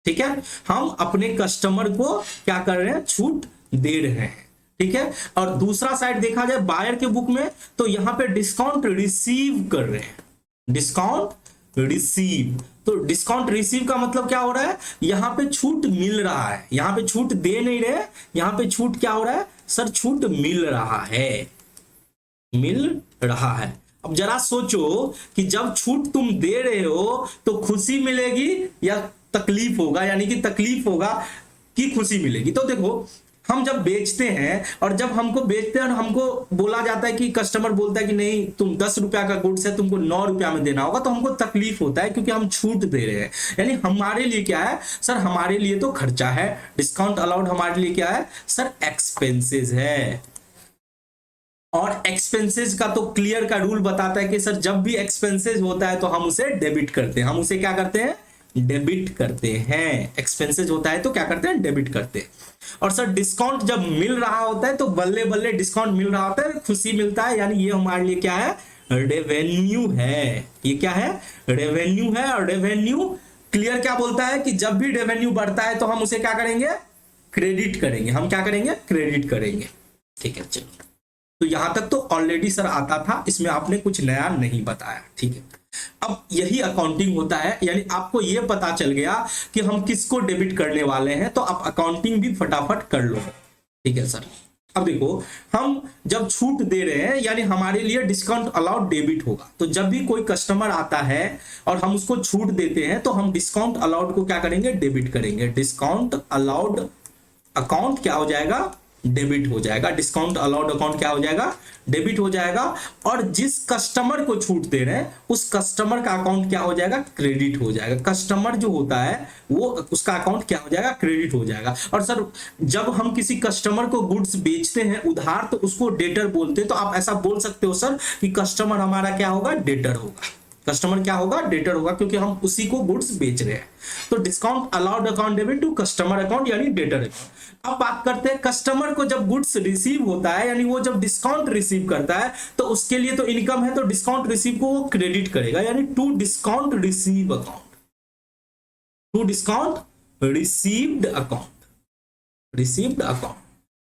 ठीक है। हम अपने कस्टमर को क्या कर रहे हैं, छूट दे रहे हैं, ठीक है। और दूसरा साइड देखा जाए बायर के बुक में, तो यहां पे डिस्काउंट रिसीव कर रहे हैं, डिस्काउंट रिसीव। तो डिस्काउंट रिसीव का मतलब क्या हो रहा है, यहां पे छूट मिल रहा है, यहां पे छूट दे नहीं रहे, यहां पे छूट क्या हो रहा है सर, छूट मिल रहा है, मिल रहा है। अब जरा सोचो कि जब छूट तुम दे रहे हो तो खुशी मिलेगी या तकलीफ होगा, यानी कि तकलीफ होगा कि खुशी मिलेगी। तो देखो हम जब बेचते हैं और जब हमको बेचते हैं और हमको बोला जाता है कि कस्टमर बोलता है कि नहीं तुम 10 रुपया का गुड्स है तुमको 9 रुपया में देना होगा, तो हमको तकलीफ होता है क्योंकि हम छूट दे रहे हैं। यानी हमारे लिए क्या है सर, हमारे लिए तो खर्चा है, डिस्काउंट अलाउड हमारे लिए क्या है सर, एक्सपेंसेस है। और एक्सपेंसेस का तो क्लियर का रूल बताता है कि सर जब भी एक्सपेंसेस होता है तो हम उसे डेबिट करते हैं, हम उसे क्या करते हैं, डेबिट करते हैं। एक्सपेंसेस होता है तो क्या करते हैं, डेबिट करते हैं। और सर डिस्काउंट जब मिल रहा होता है तो बल्ले बल्ले डिस्काउंट मिल रहा होता है, खुशी मिलता है, यानी ये हमारे लिए क्या है, रेवेन्यू है। ये क्या है, रेवेन्यू है। और रेवेन्यू क्लियर क्या बोलता है कि जब भी रेवेन्यू बढ़ता है तो हम उसे क्या करेंगे, क्रेडिट करेंगे। हम क्या करेंगे, क्रेडिट करेंगे, ठीक है। चलो, तो यहां तक तो ऑलरेडी सर आता था, इसमें आपने कुछ नया नहीं बताया, ठीक है। अब यही अकाउंटिंग होता है, यानी आपको यह पता चल गया कि हम किसको डेबिट करने वाले हैं, तो आप अकाउंटिंग भी फटाफट कर लो, ठीक है सर। अब देखो हम जब छूट दे रहे हैं यानी हमारे लिए डिस्काउंट अलाउड डेबिट होगा, तो जब भी कोई कस्टमर आता है और हम उसको छूट देते हैं तो हम डिस्काउंट अलाउड को क्या करेंगे, डेबिट करेंगे। डिस्काउंट अलाउड अकाउंट क्या हो जाएगा, डेबिट हो जाएगा। डिस्काउंट अलाउड अकाउंट क्या हो जाएगा, डेबिट हो जाएगा। और जिस कस्टमर को छूट दे रहे हैं उस कस्टमर का अकाउंट क्या हो जाएगा, क्रेडिट हो जाएगा। कस्टमर जो होता है वो उसका अकाउंट क्या हो जाएगा, क्रेडिट हो जाएगा। और सर जब हम किसी कस्टमर को गुड्स बेचते हैं उधार तो उसको डेटर बोलते हैं, तो आप ऐसा बोल सकते हो सर कि कस्टमर हमारा क्या होगा, डेटर होगा। कस्टमर क्या होगा, डेटर होगा, क्योंकि हम उसी को गुड्स बेच रहे हैं। तो discount allowed account debit to customer account यानी डेटर अकाउंट। अब बात करते हैं कस्टमर को जब गुड्स रिसीव होता है यानी वो जब डिस्काउंट रिसीव करता है तो उसके लिए तो इनकम है, तो डिस्काउंट रिसीव को वो क्रेडिट करेगा यानी to discount receive account, to discount received account, received account.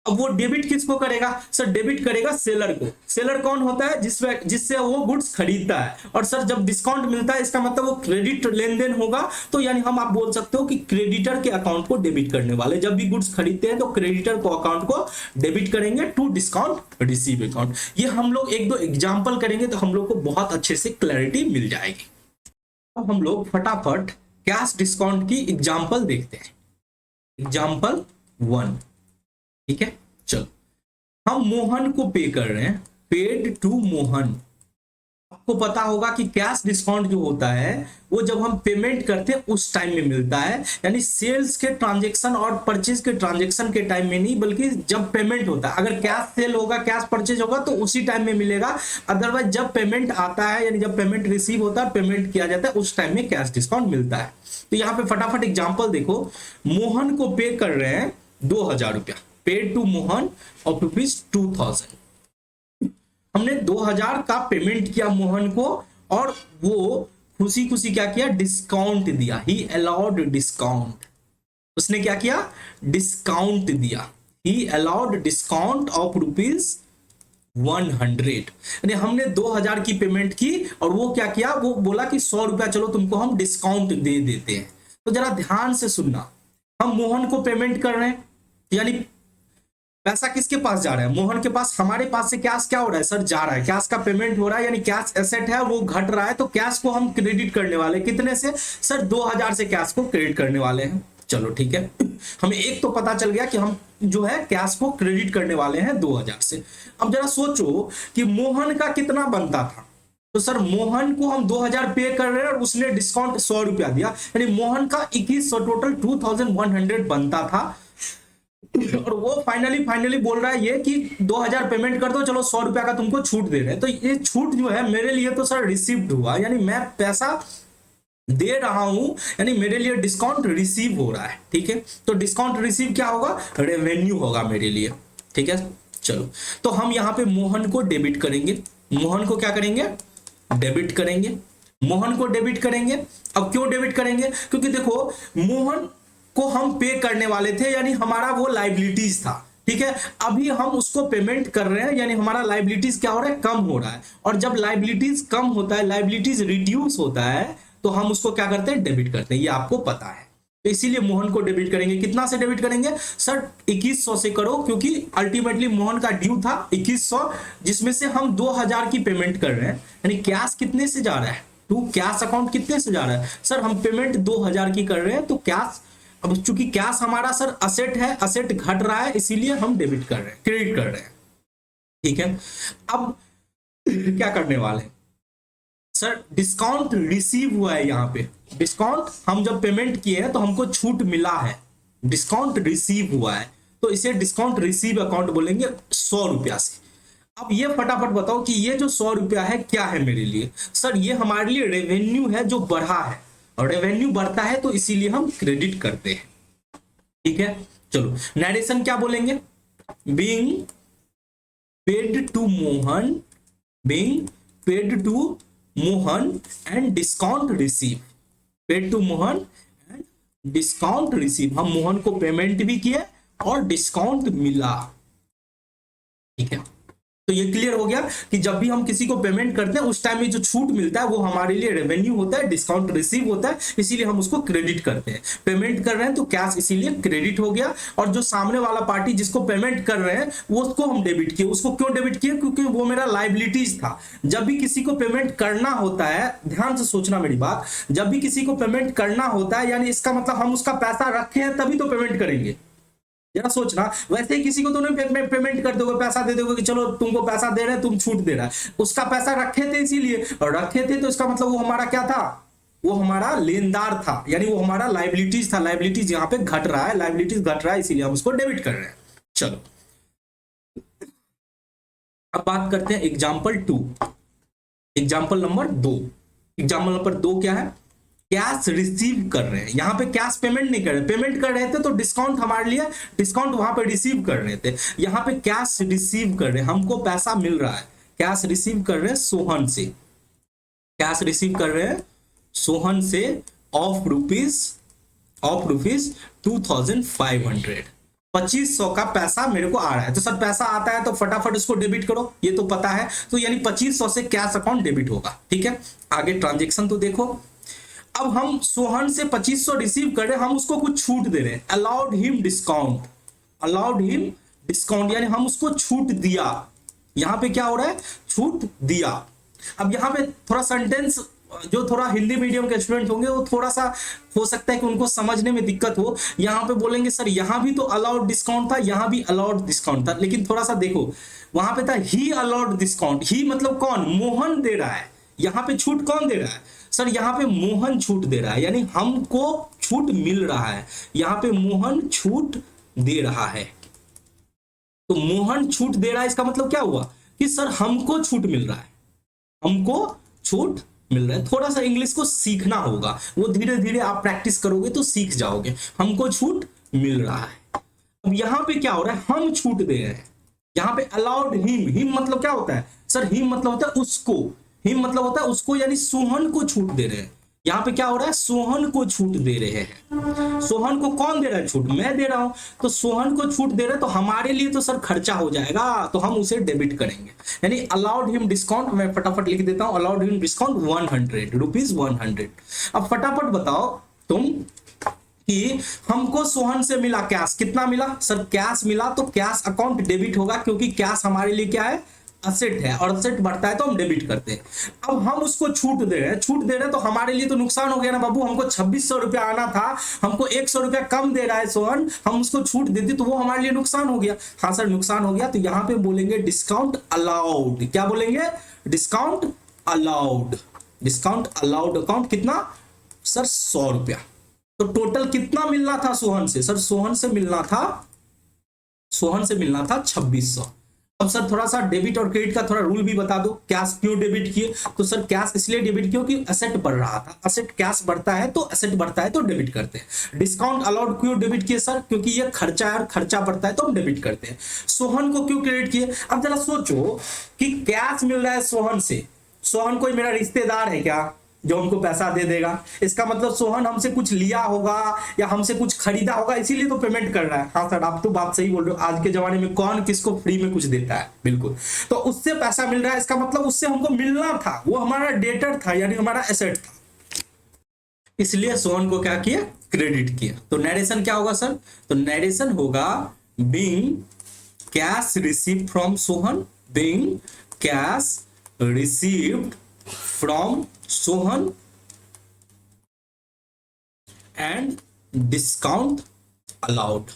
अब वो डेबिट किसको करेगा सर, डेबिट करेगा सेलर को। सेलर कौन होता है, जिससे वो गुड्स खरीदता है। और सर जब डिस्काउंट मिलता है इसका मतलब वो क्रेडिट लेन देन होगा, तो यानी हम आप बोल सकते हो कि क्रेडिटर के अकाउंट को डेबिट करने वाले। जब भी गुड्स खरीदते हैं तो क्रेडिटर को अकाउंट को डेबिट करेंगे टू डिस्काउंट रिसीव अकाउंट। ये हम लोग एक दो एग्जाम्पल करेंगे तो हम लोग को बहुत अच्छे से क्लैरिटी मिल जाएगी। अब हम लोग फटाफट कैश डिस्काउंट की एग्जाम्पल देखते हैं। एग्जाम्पल 1, ठीक है। चलो हम मोहन को पे कर रहे हैं, पेड टू मोहन। आपको पता होगा कि कैश डिस्काउंट जो होता है वो जब हम पेमेंट करते हैं उस टाइम में मिलता है, यानी सेल्स के ट्रांजैक्शन और परचेज के ट्रांजैक्शन के टाइम में नहीं, बल्कि जब पेमेंट होता है। अगर कैश सेल होगा, कैश परचेज होगा तो उसी टाइम में मिलेगा। अदरवाइज जब पेमेंट आता है यानी जब पेमेंट रिसीव होता है, पेमेंट किया जाता है, उस टाइम में कैश डिस्काउंट मिलता है। तो यहाँ पे फटाफट एग्जाम्पल देखो, मोहन को पे कर रहे हैं 2000 रुपया, पेड टू मोहन ऑफ ₹2000। हमने 2000 का पेमेंट किया मोहन को और वो खुशी खुशी क्या किया, डिस्काउंट दिया। ही अलाउड डिस्काउंट, उसने क्या किया, डिस्काउंट दिया। ही अलाउड डिस्काउंट ऑफ ₹100। यानी हमने 2000 की पेमेंट की और वो क्या किया, वो बोला कि 100 रुपया चलो तुमको हम डिस्काउंट दे देते हैं। तो जरा ध्यान से सुनना, हम मोहन को पेमेंट कर रहे हैं यानी पैसा किसके पास जा रहा है, मोहन के पास। हमारे पास से कैश क्या हो रहा है सर, जा रहा है। कैश का पेमेंट हो रहा है यानी कैश एसेट है वो घट रहा है, तो कैश को हम क्रेडिट करने वाले। कितने से सर, 2000 से कैश को क्रेडिट करने वाले हैं। चलो ठीक है, हमें एक तो पता चल गया कि हम जो है कैश को क्रेडिट करने वाले हैं 2000 से। अब जरा सोचो कि मोहन का कितना बनता था, तो सर मोहन को हम 2000 पे कर रहे हैं और उसने डिस्काउंट 100 रुपया दिया, यानी मोहन का 2100 टोटल 2100 बनता था। और वो फाइनली बोल रहा है ये कि 2000 पेमेंट कर दो, चलो 100 रुपया का तुमको छूट दे रहे हैं। तो ये छूट जो है मेरे लिए तो सर रिसीव्ड हुआ, यानी मैं पैसा दे रहा हूं, यानी मेरे लिए डिस्काउंट रिसीव हो रहा है। ठीक है, तो डिस्काउंट रिसीव क्या होगा, रेवेन्यू होगा मेरे लिए। ठीक है, चलो तो हम यहाँ पे मोहन को डेबिट करेंगे। मोहन को क्या करेंगे, डेबिट करेंगे। मोहन को डेबिट करेंगे। अब क्यों डेबिट करेंगे, क्योंकि देखो मोहन को हम पे करने वाले थे, यानी हमारा वो लाइबिलिटीज था। ठीक है, अभी हम उसको पेमेंट कर रहे हैं यानी हमारा लाइबिलिटीज क्या हो रहा है, कम हो रहा है। और जब लाइबिलिटीज कम होता है, लाइबिलिटीज रिड्यूस होता है, तो हम उसको क्या करते हैं, डेबिट करते हैं। ये आपको पता है, तो इसीलिए मोहन को डेबिट करेंगे। कितना से डेबिट करेंगे सर, 2100 से करो, क्योंकि अल्टीमेटली मोहन का ड्यू था 2100, जिसमें से हम 2000 की पेमेंट कर रहे हैं। यानी कैश कितने से जा रहा है, टू कैश अकाउंट कितने से जा रहा है सर, हम पेमेंट 2000 की कर रहे हैं, तो कैश, अब चूंकि कैश हमारा सर असेट है, असेट घट रहा है, इसीलिए हम डेबिट कर रहे हैं, क्रेडिट कर रहे हैं। ठीक है, अब क्या करने वाले हैं सर, डिस्काउंट रिसीव हुआ है। यहाँ पे डिस्काउंट हम जब पेमेंट किए हैं तो हमको छूट मिला है, डिस्काउंट रिसीव हुआ है, तो इसे डिस्काउंट रिसीव अकाउंट बोलेंगे 100 रुपया से। अब ये फटाफट बताओ कि ये जो 100 रुपया है क्या है मेरे लिए सर, ये हमारे लिए रेवेन्यू है जो बढ़ा है, और रेवेन्यू बढ़ता है तो इसीलिए हम क्रेडिट करते हैं। ठीक है, चलो नरेशन क्या बोलेंगे, being paid to Mohan, being paid to Mohan and discount receive, paid to Mohan and discount receive. हम मोहन को पेमेंट भी किए और डिस्काउंट मिला। ठीक है, तो ये क्लियर हो गया कि जब भी हम किसी को पेमेंट करते हैं उस टाइम में जो छूट मिलता है वो हमारे लिए रेवेन्यू होता है, डिस्काउंट रिसीव होता है, इसीलिए हम उसको क्रेडिट करते हैं। पेमेंट कर रहे हैं तो कैश इसीलिए क्रेडिट हो गया, और जो सामने वाला पार्टी जिसको पेमेंट कर रहे हैं वो उसको हम डेबिट किए। उसको क्यों डेबिट किए, क्योंकि वो मेरा लाइबिलिटीज था। जब भी किसी को पेमेंट करना होता है, ध्यान से सोचना मेरी बात, जब भी किसी को पेमेंट करना होता है यानी इसका मतलब हम उसका पैसा रखे हैं तभी तो पेमेंट करेंगे। जरा सोचना, वैसे ही किसी को तुमने पेमेंट कर दोगे, पैसा दे दोगे कि चलो तुमको पैसा दे रहे हैं, तुम छूट दे रहा है, उसका पैसा रखे थे इसीलिए, और रखे थे तो इसका मतलब वो हमारा क्या था, वो हमारा लेनदार था, यानी वो हमारा लाइबिलिटीज था। लाइबिलिटीज यहाँ पे घट रहा है, लाइबिलिटीज घट रहा है, इसीलिए हम उसको डेबिट कर रहे हैं। चलो अब बात करते हैं example 2, example number 2। Example number 2 क्या है, कैश रिसीव कर रहे हैं। यहाँ पे कैश पेमेंट नहीं कर रहे, पेमेंट कर रहे थे तो डिस्काउंट हमारे लिए, डिस्काउंट वहां पे रिसीव कर रहे थे, यहाँ पे कैश रिसीव कर रहे हैं, हमको पैसा मिल रहा है, कैश रिसीव कर रहे हैं सोहन से, कैश रिसीव कर रहे हैं सोहन से ऑफ रुपीज 2500, 2500 का पैसा मेरे को आ रहा है। तो सर पैसा आता है तो फटाफट उसको डेबिट करो, ये तो पता है, तो यानी 2500 से कैश अकाउंट डेबिट होगा। ठीक है, आगे ट्रांजेक्शन तो देखो। अब हम सोहन से 2500 रिसीव कर रहे हैं, हम उसको कुछ छूट दे रहे हैं, allowed him discount, allowed him discount, यानी हम उसको छूट दिया। यहां पे क्या हो रहा है, छूट दिया। अब यहां पे थोड़ा सेंटेंस, जो थोड़ा हिंदी मीडियम के स्टूडेंट होंगे वो थोड़ा सा हो सकता है कि उनको समझने में दिक्कत हो। यहां पे बोलेंगे सर यहां भी तो अलाउड डिस्काउंट था, यहां भी अलाउड डिस्काउंट था, लेकिन थोड़ा सा देखो वहां पे था ही अलाउड डिस्काउंट, ही मतलब कौन, मोहन दे रहा है। यहां पे छूट कौन दे रहा है, सर यहाँ पे मोहन छूट दे रहा है, यानी हमको छूट मिल रहा है, यहाँ पे मोहन छूट दे रहा है। तो मोहन छूट दे रहा है, इसका मतलब क्या हुआ कि सर हमको छूट मिल रहा है, हमको छूट मिल रहा है। थोड़ा सा इंग्लिश को सीखना होगा, वो धीरे धीरे आप प्रैक्टिस करोगे तो सीख जाओगे। हमको छूट मिल रहा है। अब यहाँ पे क्या हो रहा है, हम छूट दे रहे हैं, यहाँ पे अलाउड हिम, हिम मतलब क्या होता है सर, हिम मतलब होता है उसको, हिम मतलब होता है उसको, यानी सोहन को छूट दे रहे हैं। यहाँ पे क्या हो रहा है, सोहन को छूट दे रहे हैं। सोहन को कौन दे रहा है छूट, मैं दे रहा हूं, तो सोहन को छूट दे रहे हैं, तो हमारे लिए तो सर खर्चा हो जाएगा, तो हम उसे डेबिट करेंगे। यानी अलाउड हिम डिस्काउंट, मैं फटाफट लिख देता हूं, अलाउड हिम डिस्काउंट 100 रुपीज 100। अब फटाफट बताओ तुम कि हमको सोहन से मिला कैश, कितना मिला सर, कैश मिला, तो कैश अकाउंट डेबिट होगा, क्योंकि कैश हमारे लिए क्या है, असेट है, और असेट बढ़ता है तो हम डेबिट करते हैं। अब हम उसको छूट दे रहे हैं, छूट दे रहे हैं तो हमारे लिए तो नुकसान हो गया ना बाबू, हमको 2600 रुपया आना था, हमको 100 रुपया कम दे रहा है सोहन, हम उसको छूट देते तो वो हमारे लिए नुकसान हो गया। हाँ सर नुकसान हो गया, तो यहां पे बोलेंगे डिस्काउंट अलाउड, क्या बोलेंगे, discount allowed, discount allowed account कितना सर 100 रुपया। तो टोटल कितना मिलना था सोहन से, सर सोहन से मिलना था 2600। अब सर थोड़ा सा डेबिट और क्रेडिट का थोड़ा रूल भी बता दो, कैश क्यों डेबिट किए, तो सर कैश इसलिए डेबिट किया कि असेट बढ़ रहा था, असेट कैश बढ़ता है तो असेट बढ़ता है तो डेबिट करते हैं। डिस्काउंट अलाउड क्यों डेबिट किए सर, क्योंकि ये खर्चा है और खर्चा बढ़ता है तो हम डेबिट करते हैं। सोहन को क्यों क्रेडिट किए, अब जरा सोचो कि कैश मिल रहा है सोहन से, सोहन कोई मेरा रिश्तेदार है क्या जो हमको पैसा दे देगा, इसका मतलब सोहन हमसे कुछ लिया होगा या हमसे कुछ खरीदा होगा, इसीलिए तो पेमेंट कर रहा है। हाँ सर आप तो बात सही बोल रहे हो, आज के जमाने में कौन किसको फ्री में कुछ देता है, बिल्कुल। तो उससे पैसा मिल रहा है, इसका मतलब उससे हमको मिलना था, वो हमारा डेटर था, यानी हमारा एसेट था, इसलिए सोहन को क्या किया, क्रेडिट किया। तो नरेशन क्या होगा सर, तो नरेशन होगा being cash received from Sohan, being cash received from Sohan and discount allowed,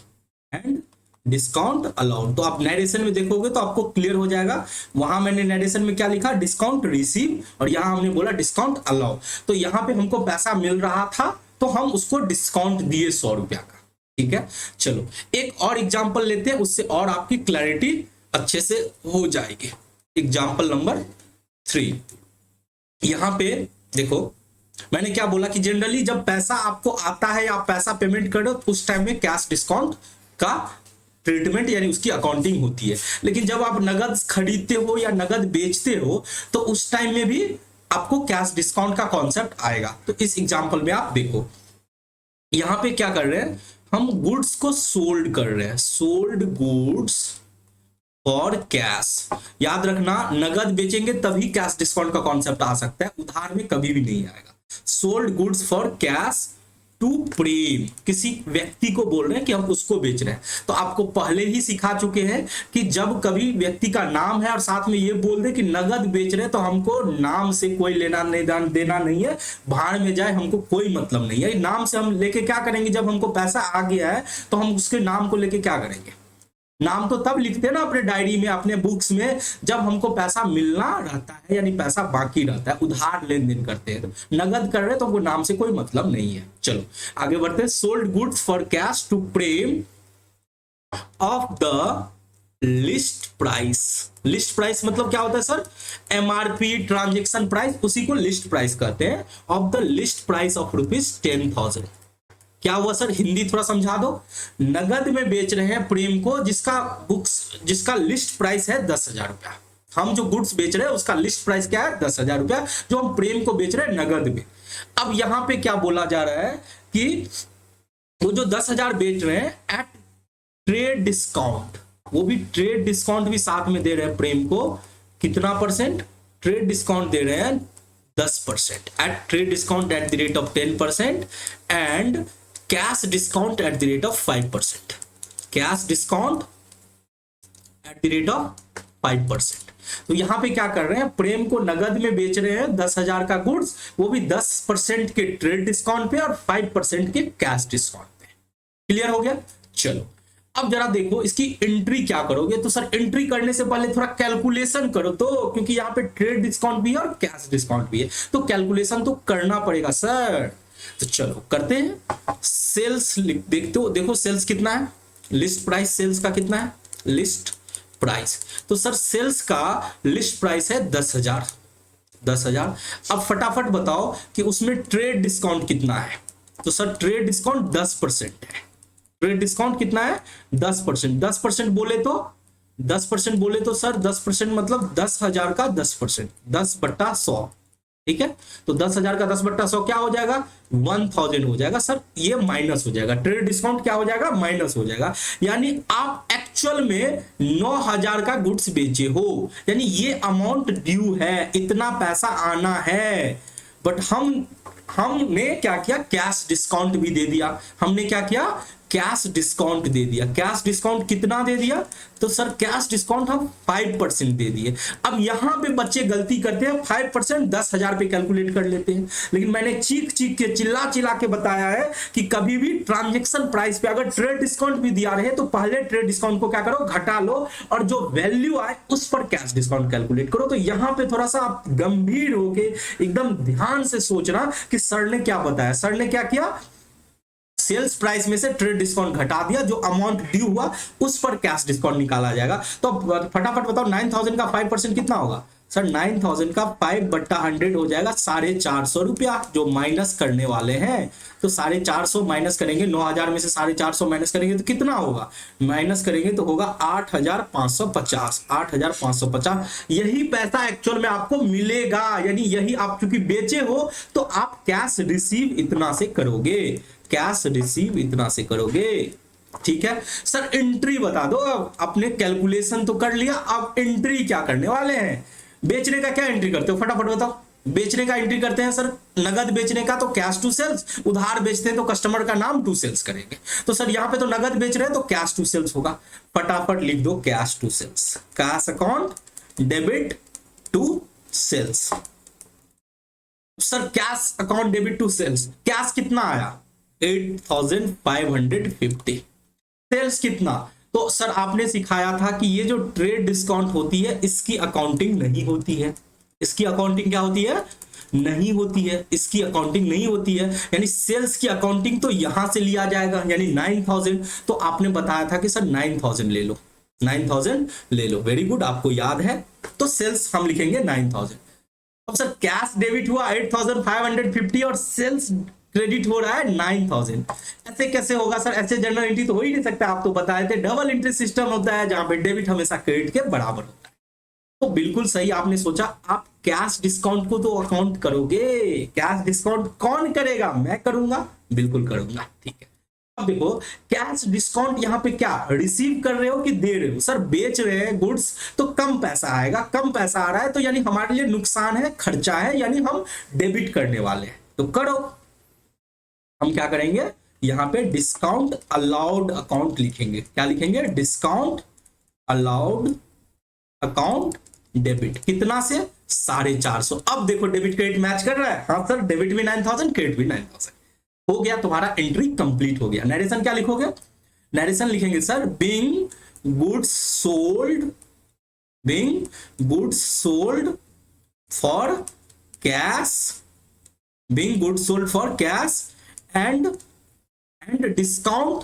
and discount allowed. तो आप नरेशन में देखोगे तो आपको क्लियर हो जाएगा, वहां मैंने नरेशन में क्या लिखा, डिस्काउंट रिसीव, और यहां हमने बोला डिस्काउंट अलाउ। तो यहां पे हमको पैसा मिल रहा था तो हम उसको डिस्काउंट दिए 100 रुपया का। ठीक है, चलो एक और एग्जाम्पल लेते हैं, उससे और आपकी क्लैरिटी अच्छे से हो जाएगी। एग्जाम्पल नंबर 3, यहां पे देखो मैंने क्या बोला कि जनरली जब पैसा आपको आता है या आप पैसा पेमेंट कर रहे हो उस टाइम में कैश डिस्काउंट का ट्रीटमेंट यानी उसकी अकाउंटिंग होती है, लेकिन जब आप नगद खरीदते हो या नगद बेचते हो तो उस टाइम में भी आपको कैश डिस्काउंट का कॉन्सेप्ट आएगा। तो इस एग्जांपल में आप देखो यहां पे क्या कर रहे हैं, हम गुड्स को सोल्ड कर रहे हैं, सोल्ड गुड्स और कैश। याद रखना नगद बेचेंगे तभी कैश डिस्काउंट का कॉन्सेप्ट आ सकता है, उधार में कभी भी नहीं आएगा। Sold goods for cash to Prem, किसी व्यक्ति को बोल रहे हैं कि हम उसको बेच रहे हैं। तो आपको पहले ही सिखा चुके हैं कि जब कभी व्यक्ति का नाम है और साथ में ये बोल दे कि नगद बेच रहे हैं, तो हमको नाम से कोई लेना देना नहीं है, भाड़ में जाए, हमको कोई मतलब नहीं है। नाम से हम लेके क्या करेंगे? जब हमको पैसा आ गया है तो हम उसके नाम को लेके क्या करेंगे? नाम तो तब लिखते हैं ना अपने डायरी में, अपने बुक्स में, जब हमको पैसा मिलना रहता है, यानी पैसा बाकी रहता है, उधार लेन देन करते हैं। तो नगद कर रहे हैं तो हमको नाम से कोई मतलब नहीं है। चलो आगे बढ़ते हैं। Sold goods for cash to Prem of the list price. List price मतलब क्या होता है सर? एमआरपी, ट्रांजेक्शन प्राइस, उसी को लिस्ट प्राइस कहते हैं। Of the list price of ₹10,000। क्या हुआ सर? हिंदी थोड़ा समझा दो। नगद में बेच रहे हैं प्रेम को, जिसका लिस्ट प्राइस है 10,000 रुपया। हम जो गुड्स बेच रहे हैं उसका लिस्ट प्राइस क्या है? 10,000 रुपया, जो हम प्रेम को बेच रहे हैं नगद में। अब यहां पे क्या बोला जा रहा है कि वो जो 10,000 बेच रहे हैं एट ट्रेड डिस्काउंट, वो भी ट्रेड डिस्काउंट भी साथ में दे रहे हैं प्रेम को। कितना परसेंट? ट्रेड डिस्काउंट दे रहे हैं 10%। At trade discount at the rate of 10% and cash discount at the rate of 5%। Cash discount at the rate of 5%। तो यहां पे क्या कर रहे हैं? प्रेम को नगद में बेच रहे हैं 10,000 का गुड्स, वो भी 10% के ट्रेड डिस्काउंट पे और 5% के कैश डिस्काउंट पे। क्लियर हो गया? चलो अब जरा देखो इसकी एंट्री क्या करोगे। तो सर एंट्री करने से पहले थोड़ा कैलकुलेशन करो, तो क्योंकि यहाँ पे ट्रेड डिस्काउंट भी है और कैश डिस्काउंट भी है, तो कैलकुलेशन तो करना पड़ेगा सर। तो चलो करते हैं। सेल्स देखते हो, देखो सेल्स कितना है? लिस्ट प्राइस सेल्स का कितना है? List price. तो सर सेल्स का लिस्ट प्राइस है 10,000। अब फटाफट बताओ कि उसमें ट्रेड डिस्काउंट कितना है? तो सर ट्रेड डिस्काउंट 10% है। ट्रेड डिस्काउंट कितना है? 10%। 10% बोले तो सर 10% मतलब 10,000 का 10%, 10/100। ठीक है, तो 10,000 का 10/100 क्या हो जाएगा? 1,000 हो जाएगा सर। ये माइनस हो जाएगा, ट्रेड डिस्काउंट क्या हो जाएगा? माइनस हो जाएगा। यानी आप एक्चुअल में 9,000 का गुड्स बेचे हो, यानी ये अमाउंट ड्यू है, इतना पैसा आना है। बट हमने क्या किया? कैश डिस्काउंट भी दे दिया। हमने क्या किया? कैश डिस्काउंट दे दिया। कैश डिस्काउंट कितना दे दिया? तो सर कैश डिस्काउंट हम 5% दे दिए। अब यहां पे बच्चे गलती करते हैं, 5% 10,000 पे कैलकुलेट कर लेते हैं। लेकिन मैंने चीख के चिल्ला के बताया है कि कभी भी ट्रांजेक्शन प्राइस पे अगर ट्रेड डिस्काउंट भी दिया रहे तो पहले ट्रेड डिस्काउंट को क्या करो? घटा लो, और जो वैल्यू आए उस पर कैश डिस्काउंट कैलकुलेट करो। तो यहां पे थोड़ा सा आप गंभीर होके एकदम ध्यान से सोचना कि सर ने क्या बताया। सर ने क्या किया? सेल्स प्राइस में से ट्रेड डिस्काउंट घटा दिया, जो अमाउंट ड्यू हुआ उस पर कैश डिस्काउंट निकाला जाएगा। तो फटाफट बताओ 9,000 का 5% कितना होगा? सर 9,000 का 5/100 हो जाएगा 450 रुपया, जो माइनस करने वाले हैं। तो 450 माइनस करेंगे, 9,000 में से 450 माइनस करेंगे तो कितना होगा? माइनस करेंगे तो होगा 8,550। 8,550 यही पैसा एक्चुअल में आपको मिलेगा। यानी यही आप चूंकि बेचे हो तो आप कैश रिसीव इतना से करोगे, कैश रिसीव इतना से करोगे। ठीक है सर, एंट्री बता दो। अब अपने कैलकुलेशन तो कर लिया, अब एंट्री क्या करने वाले हैं? बेचने का क्या एंट्री करते हो? फटाफट बताओ। बेचने का एंट्री करते हैं सर, नगद बेचने का तो कैश टू सेल्स, उधार बेचते हैं तो कस्टमर का नाम टू सेल्स करेंगे। तो सर यहां पे तो नगद बेच रहे हैं तो कैश टू सेल्स होगा। फटाफट लिख दो cash to sales. Cash account debit to sales. Sir cash account debit to sales, cash कितना आया? 8,550। सेल्स कितना? तो सर आपने सिखाया था कि ये जो ट्रेड डिस्काउंट होती है इसकी अकाउंटिंग नहीं होती है। इसकी अकाउंटिंग क्या होती है? नहीं होती है। इसकी अकाउंटिंग नहीं होती है, यानी सेल्स की अकाउंटिंग तो यहां से लिया जाएगा, यानी 9,000। तो आपने बताया था कि सर 9,000 ले लो, 9,000 ले लो। वेरी गुड, आपको याद है। तो सेल्स हम लिखेंगे 9,000। अब सर कैश डेबिट हुआ 8,550 और सेल्स क्रेडिट हो रहा है 9,000। ऐसे कैसे होगा सर? ऐसे जनरल एंट्री तो हो ही नहीं सकता। आप तो बताए थे डबल एंट्री सिस्टम होता है जहां पे डेबिट हमेशा क्रेडिट के बराबर होता है। तो बिल्कुल सही आपने सोचा। आप कैश डिस्काउंट को तो अकाउंट करोगे। कैश डिस्काउंट कौन करेगा? मैं करूंगा, बिल्कुल करूंगा। ठीक है, अब देखो कैश डिस्काउंट यहाँ पे क्या रिसीव कर रहे हो कि दे रहे हो? सर बेच रहे हैं गुड्स तो कम पैसा आएगा, कम पैसा आ रहा है तो यानी हमारे लिए नुकसान है, खर्चा है, यानी हम डेबिट करने वाले हैं। तो करो। हम क्या करेंगे, यहाँ पे डिस्काउंट अलाउड अकाउंट लिखेंगे। क्या लिखेंगे, डिस्काउंट अलाउड अकाउंट डेबिट। कितना से, 450। अब देखो डेबिट क्रेडिट मैच कर रहा है, हाँ सर डेबिट भी 9000 क्रेडिट भी 9000 हो गया, तुम्हारा एंट्री कंप्लीट हो गया। नरेशन क्या लिखोगे, नरेशन लिखेंगे sir being goods sold, being goods sold for cash, being goods sold for cash and discount.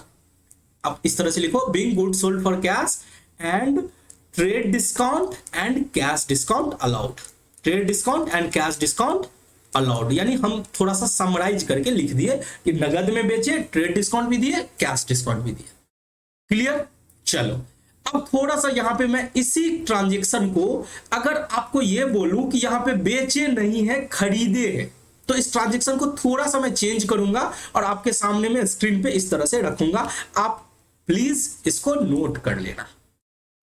अब इस तरह से लिखो being goods sold for cash and trade discount and cash discount allowed, trade discount and cash discount allowed. यानी हम थोड़ा सा समराइज करके लिख दिए कि नगद में बेचे, ट्रेड डिस्काउंट भी दिए, कैश डिस्काउंट भी दिए। क्लियर। चलो अब थोड़ा सा यहां पे मैं इसी ट्रांजेक्शन को अगर आपको ये बोलूं कि यहां पे बेचे नहीं है खरीदे है, तो इस ट्रांजेक्शन को थोड़ा सा मैं चेंज करूंगा और आपके सामने में स्क्रीन पे इस तरह से रखूंगा, आप प्लीज इसको नोट कर लेना।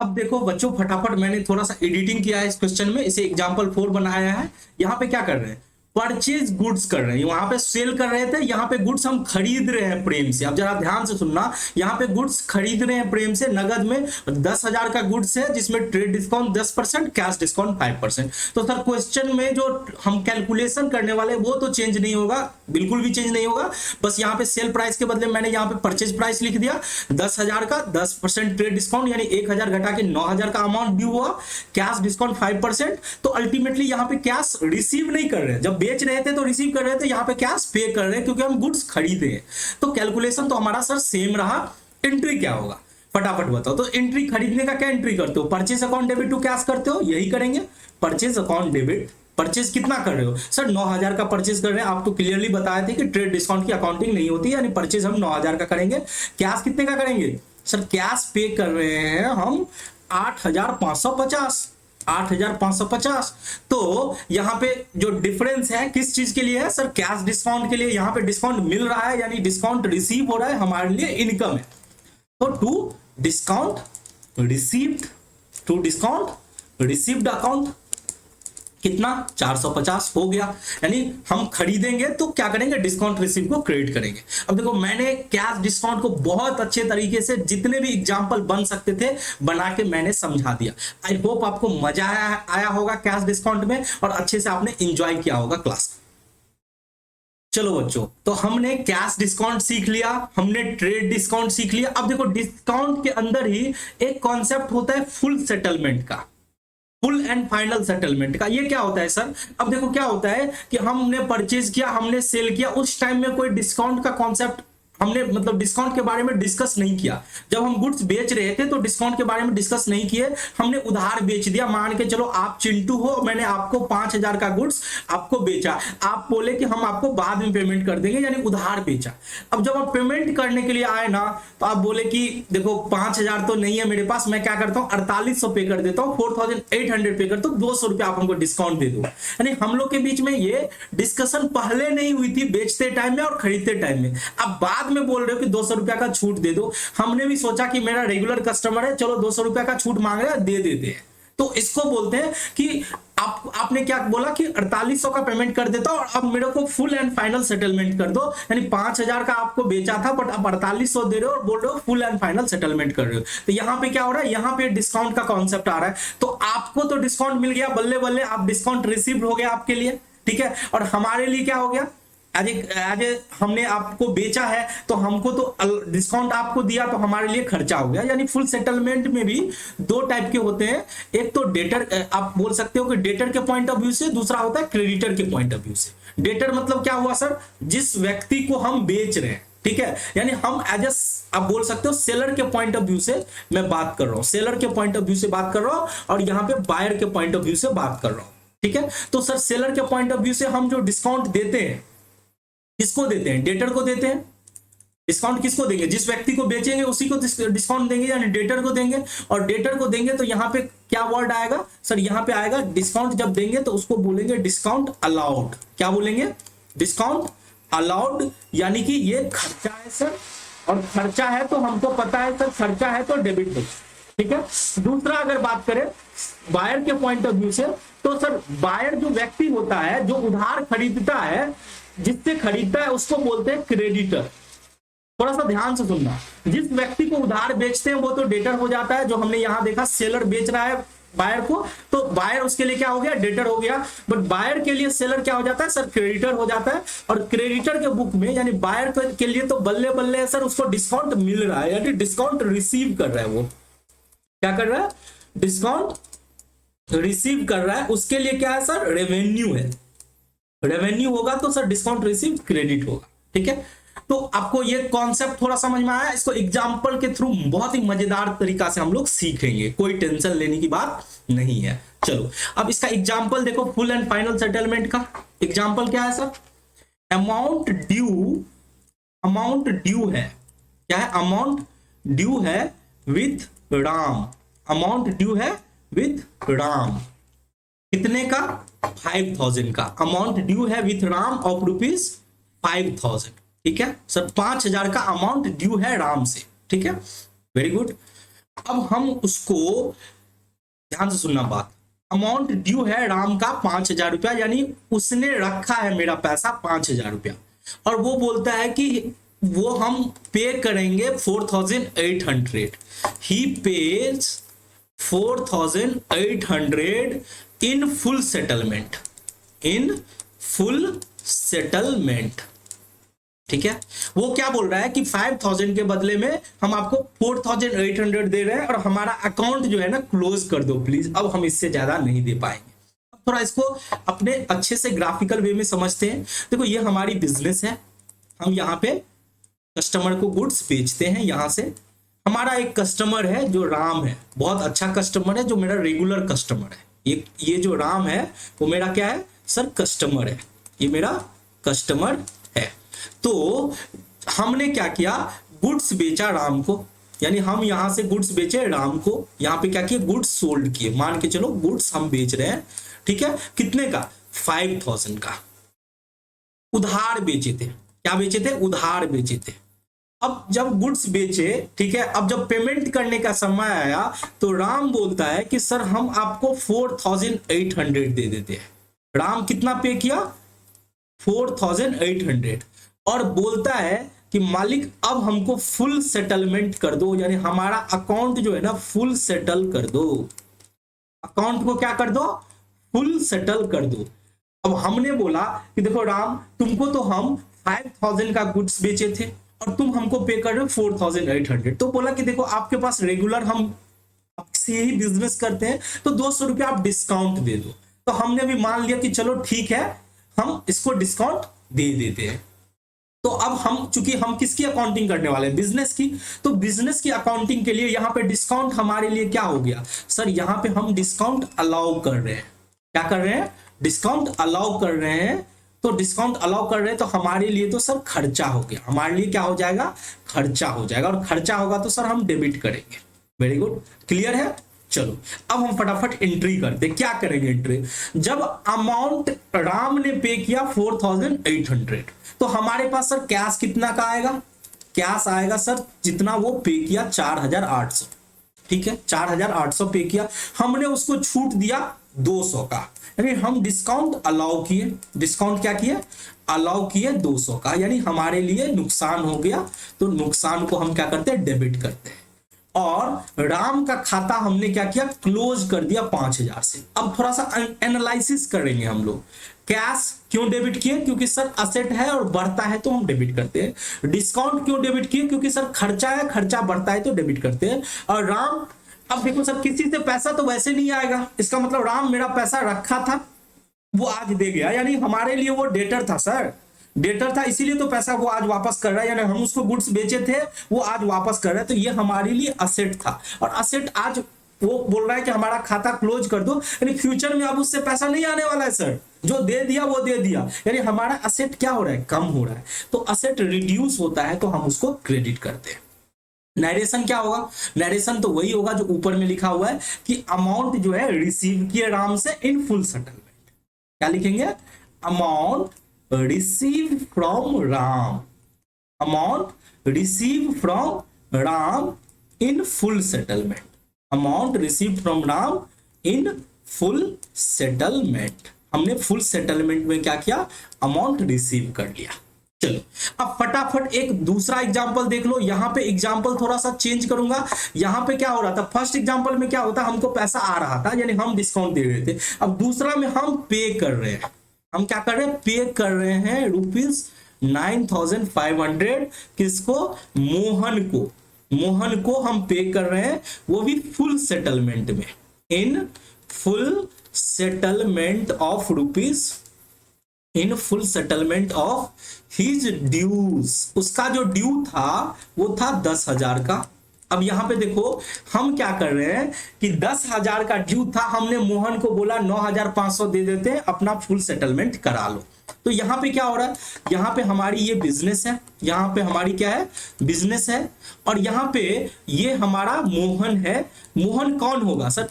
अब देखो बच्चों फटाफट मैंने थोड़ा सा एडिटिंग किया है इस क्वेश्चन में, इसे एग्जांपल 4 बनाया है। यहाँ पे क्या कर रहे हैं, परचेज गुड्स कर रहे हैं, वहां पे सेल कर रहे थे, यहाँ पे गुड्स हम खरीद रहे हैं प्रेम से। अब जरा ध्यान से सुनना, यहाँ पे गुड्स खरीद रहे हैं प्रेम से नगद में, 10,000 का गुड्स है जिसमें ट्रेड डिस्काउंट 10%, कैश डिस्काउंट 5%। तो सर क्वेश्चन में जो हम कैलकुलेशन करने वाले वो तो चेंज नहीं होगा, बिल्कुल भी चेंज नहीं होगा। बस यहाँ पे सेल प्राइस के बदले मैंने यहाँ पे परचेज प्राइस लिख दिया 10,000 का, 10% ट्रेड डिस्काउंट यानी 1,000 घटा के 9,000 का अमाउंट ड्यू हुआ, कैश डिस्काउंट 5%। तो अल्टीमेटली यहाँ पे कैश रिसीव नहीं कर रहे हैं, जब बेच रहे थे तो रिसीव कर रहे थे, यहाँ पे कैश पे कर रहे हैं क्योंकि हम गुड्स खरीदे हैं। तो कैलकुलेशन तो हमारा सर सेम रहा। एंट्री क्या होगा फटाफट बताओ। तो एंट्री खरीदने का क्या एंट्री करते हो, purchase account debit to cash करते हो, यही करेंगे। परचेज अकाउंट डेबिट, परचेज कितना कर रहे हो सर, 9,000 का परचेज कर रहे हैं। आप तो क्लियरली बताए थे कि ट्रेड डिस्काउंट की अकाउंटिंग नहीं होती, यानी परचेज हम 9,000 का करेंगे। कैश कितने का करेंगे सर, कैश पे कर रहे हैं हम 8,550, 8,550। तो यहाँ पे जो डिफरेंस है किस चीज के लिए है सर, कैश डिस्काउंट के लिए। यहाँ पे डिस्काउंट मिल रहा है यानी डिस्काउंट रिसीव हो रहा है, हमारे लिए इनकम है। तो to discount received, to discount received account कितना 450 हो गया। यानी हम खरीदेंगे तो क्या करेंगे, डिस्काउंट रिसीव को क्रेडिट करेंगे। अब देखो मैंने कैश डिस्काउंट को बहुत अच्छे तरीके से जितने भी एग्जांपल बन सकते थे बना के मैंने समझा दिया। आई होप आपको मजा आया होगा कैश डिस्काउंट में और अच्छे से आपने एंजॉय किया होगा क्लास। चलो बच्चों, तो हमने कैश डिस्काउंट सीख लिया, हमने ट्रेड डिस्काउंट सीख लिया। अब देखो डिस्काउंट के अंदर ही एक कॉन्सेप्ट होता है फुल सेटलमेंट का, फुल एंड फाइनल सेटलमेंट का। ये क्या होता है सर, अब देखो क्या होता है कि हमने परचेज किया, हमने सेल किया, उस टाइम में कोई डिस्काउंट का कॉन्सेप्ट हमने मतलब डिस्काउंट के बारे में डिस्कस नहीं किया। जब हम गुड्स बेच रहे थे तो डिस्काउंट के बारे में डिस्कस नहीं किए, हमने उधार बेच दिया। मान के चलो आप चिंटू हो, मैंने आपको 5,000 का गुड्स आपको बेचा, आप बोले कि हम आपको बाद में पेमेंट कर देंगे, यानी उधार बेचा। अब जब आप पेमेंट करने के लिए आए ना तो आप बोले कि देखो 5,000 तो नहीं है मेरे पास, मैं क्या करता हूँ 4,800 पे कर देता हूँ, 4,800 पे करता हूँ, 200 रुपया आप हमको डिस्काउंट दे दो। यानी हम लोग के बीच में ये डिस्कशन पहले नहीं हुई थी, बेचते टाइम में और खरीदते टाइम में। अब बाद में बोल रहे हो कि 200 रुपया का छूट दे दो। हमने भी सोचा कि मेरा रेगुलर कस्टमर है, चलो 200 रुपया का छूट मांग रहा है, दे देते हैं। तो इसको बोलते हैं कि आपने क्या बोला कि 4,800 का पेमेंट कर देता और अब मेरे को फुल एंड फाइनल सेटलमेंट कर दो। यानी 5,000 का आपको बेचा था बट अब 4,800 दे रहे हो और बोल रहे हो फुल एंड फाइनल सेटलमेंट कर रहे हो। तो यहाँ पे क्या हो रहा है, यहाँ पे डिस्काउंट का कॉन्सेप्ट आ रहा है। तो आपको तो डिस्काउंट मिल गया, बल्ले बल्ले आप डिस्काउंट रिसीव हो गया आपके लिए, ठीक है। और हमारे लिए क्या हो गया, आज हमने आपको बेचा है तो हमको तो डिस्काउंट आपको दिया तो हमारे लिए खर्चा हो गया। यानी फुल सेटलमेंट में भी दो टाइप के होते हैं, एक तो डेटर, आप बोल सकते हो कि डेटर के पॉइंट ऑफ व्यू से, दूसरा होता है क्रेडिटर के पॉइंट ऑफ व्यू से। डेटर मतलब क्या हुआ सर, जिस व्यक्ति को हम बेच रहे हैं, ठीक है। यानी हम एज आप बोल सकते हो सेलर के पॉइंट ऑफ व्यू से मैं बात कर रहा हूं, सेलर के पॉइंट ऑफ व्यू से बात कर रहा हूं और यहाँ पे बायर के पॉइंट ऑफ व्यू से बात कर रहा हूं, ठीक है। तो सर सेलर के पॉइंट ऑफ व्यू से हम जो डिस्काउंट देते हैं, किसको देते हैं, डेटर को देते हैं। डिस्काउंट किसको देंगे, जिस व्यक्ति को बेचेंगे उसी को डिस्काउंट देंगे, यानी डेटर को देंगे। और डेटर को देंगे तो यहाँ पे क्या वर्ड आएगा सर, यहाँ पे आएगा डिस्काउंट जब देंगे तो उसको बोलेंगे डिस्काउंट अलाउड। क्या बोलेंगे, डिस्काउंट अलाउड। यानी कि ये खर्चा है सर, और खर्चा है तो हमको पता है सर, खर्चा है तो डेबिट हो, ठीक है। दूसरा अगर बात करें बायर के पॉइंट ऑफ व्यू से, तो सर बायर जो व्यक्ति होता है जो उधार खरीदता है जिससे खरीदता है उसको बोलते हैं क्रेडिटर। थोड़ा सा ध्यान से सुनना, जिस व्यक्ति को उधार बेचते हैं वो तो डेटर हो जाता है, जो हमने यहां देखा सेलर बेच रहा है बायर को, तो बायर उसके लिए क्या हो गया, डेटर हो गया। बट बायर के लिए सेलर क्या हो जाता है सर, क्रेडिटर हो जाता है। और क्रेडिटर के बुक में यानी बायर के लिए तो बल्ले बल्ले है सर, उसको डिस्काउंट मिल रहा है, यानी डिस्काउंट रिसीव कर रहा है। वो क्या कर रहा है, डिस्काउंट रिसीव कर रहा है। उसके लिए क्या है सर, रेवेन्यू है। रेवेन्यू होगा तो सर डिस्काउंट रिसीव क्रेडिट होगा। ठीक है, तो आपको ये कॉन्सेप्ट थोड़ा समझ में आया। इसको एग्जांपल के थ्रू बहुत ही मजेदार तरीका से हम लोग सीखेंगे, कोई टेंशन लेने की बात नहीं है। चलो अब इसका एग्जांपल देखो, फुल एंड फाइनल सेटलमेंट का एग्जांपल क्या है सर, अमाउंट ड्यू है, क्या है, अमाउंट ड्यू है विथ राम। अमाउंट ड्यू है विथ राम, कितने का, 5000 का। अमाउंट ड्यू है विथ राम ऑफ ₹5000। ठीक है सर, 5000 का अमाउंट ड्यू है राम से। ठीक है, वेरी गुड। अब हम उसको ध्यान से सुनना बात, अमाउंट ड्यू है राम का 5000 रुपया, यानी उसने रखा है मेरा पैसा 5000 रुपया, और वो बोलता है कि वो हम पे करेंगे 4800। He pays 4800 in full settlement, in full settlement. ठीक है, वो क्या बोल रहा है कि 5000 के बदले में हम आपको 4800 दे रहे हैं, और हमारा अकाउंट जो है ना क्लोज कर दो प्लीज, अब हम इससे ज्यादा नहीं दे पाएंगे। अब थोड़ा इसको अपने अच्छे से ग्राफिकल वे में समझते हैं। देखो ये हमारी बिजनेस है, हम यहाँ पे कस्टमर को गुड्स बेचते हैं। यहाँ से हमारा एक कस्टमर है जो राम है, बहुत अच्छा कस्टमर है, जो मेरा रेगुलर कस्टमर है। ये जो राम है वो मेरा क्या है सर, कस्टमर है, ये मेरा कस्टमर है। तो हमने क्या किया, गुड्स बेचा राम को, यानी हम यहां से गुड्स बेचे राम को, यहां पे क्या किए, गुड्स सोल्ड किए। मान के चलो गुड्स हम बेच रहे हैं, ठीक है, कितने का, 5000 का। उधार बेचे थे, क्या बेचे थे, उधार बेचे थे। अब जब गुड्स बेचे, ठीक है, अब जब पेमेंट करने का समय आया तो राम बोलता है कि सर हम आपको 4800 दे देते हैं। राम कितना पे किया, 4800, और बोलता है कि मालिक अब हमको फुल सेटलमेंट कर दो, यानी हमारा अकाउंट जो है ना फुल सेटल कर दो। अकाउंट को क्या कर दो, फुल सेटल कर दो। अब हमने बोला कि देखो राम, तुमको तो हम 5000 का गुड्स बेचे थे और तुम हमको पे कर रहे हो 4800। तो बोला कि देखो आपके पास रेगुलर हम आपसे ही बिजनेस करते हैं, तो 200 रुपया आप डिस्काउंट दे दो। तो हमने भी मान लिया कि चलो ठीक है, हम इसको डिस्काउंट दे देते हैं। तो अब हम चूंकि हम किसकी अकाउंटिंग करने वाले हैं, बिजनेस की, तो बिजनेस की अकाउंटिंग के लिए यहाँ पे डिस्काउंट हमारे लिए क्या हो गया सर, यहाँ पे हम डिस्काउंट अलाउ कर रहे हैं। क्या कर रहे हैं, डिस्काउंट अलाउ कर रहे हैं। तो डिस्काउंट अलाउ कर रहे हैं तो हमारे लिए तो सर खर्चा हो गया, हमारे लिए क्या हो जाएगा, खर्चा हो जाएगा, और खर्चा होगा तो सर हम डेबिट करेंगे। वेरी गुड, क्लियर है। चलो अब हम फटाफट एंट्री करते, क्या करेंगे एंट्री। जब अमाउंट राम ने पे किया 4800, तो हमारे पास सर कैश कितना का आएगा, कैश आएगा सर जितना वो पे किया 4800। ठीक है, 4800 पे किया, हमने उसको छूट दिया 200 का, यानी हम डिस्काउंट अलाउ किए। डिस्काउंट क्या किए, अलाउ किए 200 का, यानी हमारे लिए नुकसान हो गया। तो नुकसान को हम क्या करते हैं, डेबिट करते हैं। और राम का खाता हमने क्या किया, क्लोज कर दिया 5000 से। अब थोड़ा सा एनालिसिस करेंगे हम लोग, कैश क्यों डेबिट किए, क्योंकि सर असेट है और बढ़ता है तो हम डेबिट करते हैं। डिस्काउंट क्यों डेबिट किए, क्योंकि सर खर्चा है, खर्चा बढ़ता है तो डेबिट करते हैं। और राम, अब देखो सर किसी से पैसा तो वैसे नहीं आएगा, इसका मतलब राम मेरा पैसा रखा था वो आज दे गया, यानी हमारे लिए वो डेटर था सर, डेटर था, इसीलिए तो पैसा वो आज वापस कर रहा है, यानी हम उसको गुड्स बेचे थे वो आज वापस कर रहा है। तो ये हमारे लिए असेट था, और असेट आज वो बोल रहा है कि हमारा खाता क्लोज कर दो, यानी फ्यूचर में अब उससे पैसा नहीं आने वाला है सर, जो दे दिया वो दे दिया, यानी हमारा असेट क्या हो रहा है, कम हो रहा है। तो असेट रिड्यूस होता है तो हम उसको क्रेडिट करते हैं। नरेशन क्या होगा, नरेशन तो वही होगा जो ऊपर में लिखा हुआ है कि अमाउंट जो है रिसीव किए राम से इन फुल सेटलमेंट। क्या लिखेंगे, amount receive from Ram, amount receive from Ram in full settlement, amount receive from Ram in full settlement. हमने फुल सेटलमेंट में क्या किया, अमाउंट रिसीव कर लिया। चलो अब फटाफट एक दूसरा एग्जांपल देख लो। यहां पे एग्जांपल थोड़ा सा चेंज करूंगा। यहां पे क्या हो रहा था, फर्स्ट एग्जांपल में क्या होता, हमको पैसा आ रहा था यानी हम डिस्काउंट दे रहे थे। अब दूसरा में हम पे कर रहे हैं, हम क्या कर रहे हैं, पे कर रहे हैं ₹9,500 किसको, मोहन को। मोहन को हम पे कर रहे हैं, वो भी फुल सेटलमेंट में, in full settlement of rupees, in full settlement of his dues. उसका जो ड्यू था वो था 10,000 का। अब यहां पे देखो हम क्या कर रहे हैं कि 10,000 का ड्यू था, हमने मोहन को बोला 9,500 दे देते हैं, अपना फुल सेटलमेंट करा लो। तो यहां पे क्या हो रहा है, यहां पे हमारी ये बिजनेस है, यहां पे हमारी क्या है, बिजनेस है, और यहां पे ये हमारा मोहन है। मोहन कौन होगा सर,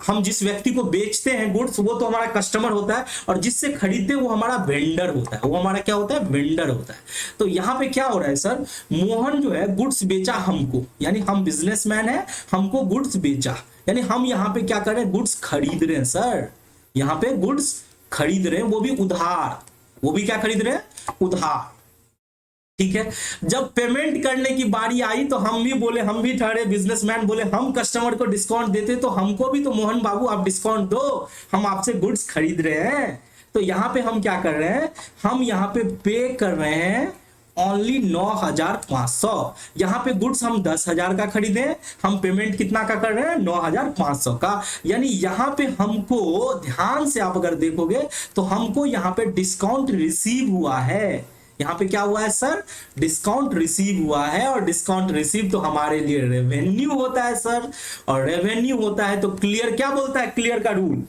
हम जिस व्यक्ति को बेचते हैं गुड्स वो तो हमारा कस्टमर होता है, और जिससे खरीदते वो हमारा वेंडर होता है, वो हमारा क्या होता है, वेंडर होता है। तो यहां पे क्या हो रहा है सर, मोहन जो है गुड्स बेचा हमको, यानी हम बिजनेसमैन है, हमको गुड्स बेचा, यानी हम यहाँ पे क्या कर रहे हैं, गुड्स खरीद रहे हैं सर, यहाँ पे गुड्स खरीद रहे हैं, वो भी उधार, वो भी क्या खरीद रहे हैं, उधार। ठीक है, जब पेमेंट करने की बारी आई तो हम भी बोले, हम भी ठहरे बिजनेसमैन, बोले हम कस्टमर को डिस्काउंट देते तो हमको भी तो मोहन बाबू आप डिस्काउंट दो, हम आपसे गुड्स खरीद रहे हैं। तो यहां पे हम क्या कर रहे हैं, हम यहां पे कर रहे हैं ओनली 9,500। यहां पे गुड्स हम 10,000 का खरीदे, हम पेमेंट कितना का कर रहे हैं, 9,500 का। यानी यहां पे हमको ध्यान से आप अगर देखोगे तो हमको यहां पे डिस्काउंट रिसीव हुआ है। यहां पे क्या हुआ है सर, डिस्काउंट रिसीव हुआ है, और डिस्काउंट रिसीव तो हमारे लिए रेवेन्यू होता है सर, और रेवेन्यू होता है तो क्लियर क्या बोलता है, क्लियर का रूल,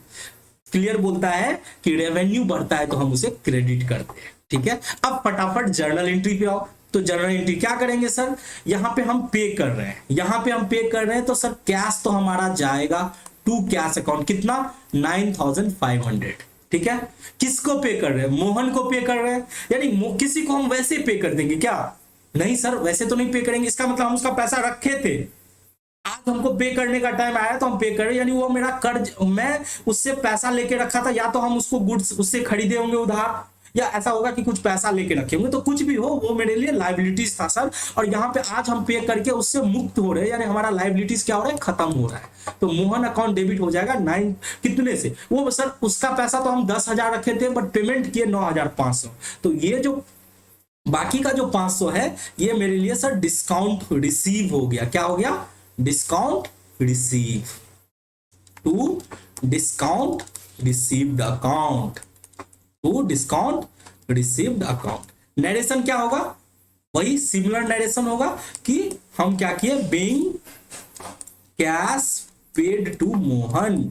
क्लियर बोलता है कि रेवेन्यू बढ़ता है तो हम उसे क्रेडिट करते हैं। ठीक है, अब फटाफट जर्नल एंट्री पे आओ। तो जर्नल एंट्री क्या करेंगे सर, यहां पे हम पे कर रहे हैं, यहां पे हम पे कर रहे हैं तो सर कैश तो हमारा जाएगा टू कैश अकाउंट, कितना 9,500। ठीक है, किसको पे कर रहे हैं, मोहन को पे कर रहे हैं, यानी किसी को हम वैसे पे कर देंगे क्या, नहीं सर वैसे तो नहीं पे करेंगे, इसका मतलब हम उसका पैसा रखे थे, आज हमको पे करने का टाइम आया तो हम पे कर रहे, यानी वो मेरा कर्ज, मैं उससे पैसा लेके रखा था, या तो हम उसको गुड्स उससे खरीदे होंगे उधार, या ऐसा होगा कि कुछ पैसा लेके रखे होंगे, तो कुछ भी हो वो मेरे लिए लायबिलिटीज था सर, और यहाँ पे आज हम पे करके उससे मुक्त हो रहे हैं, यानी हमारा लायबिलिटीज क्या हो रहा है, खत्म हो रहा है। तो मोहन अकाउंट डेबिट हो जाएगा 9 कितने से, वो सर उसका पैसा तो हम 10,000 रखे थे बट पेमेंट किए 9,500, तो ये जो बाकी का जो 500 है ये मेरे लिए सर डिस्काउंट रिसीव हो गया। क्या हो गया, discount receive, to discount received account, to discount received account. Narration क्या होगा, वही सिमिलर नरेशन होगा कि हम क्या किए, being cash paid to Mohan,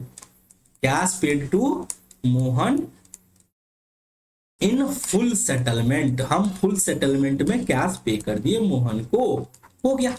cash paid to Mohan in full settlement, हम फुल सेटलमेंट में कैश पे कर दिए मोहन को, हो गया।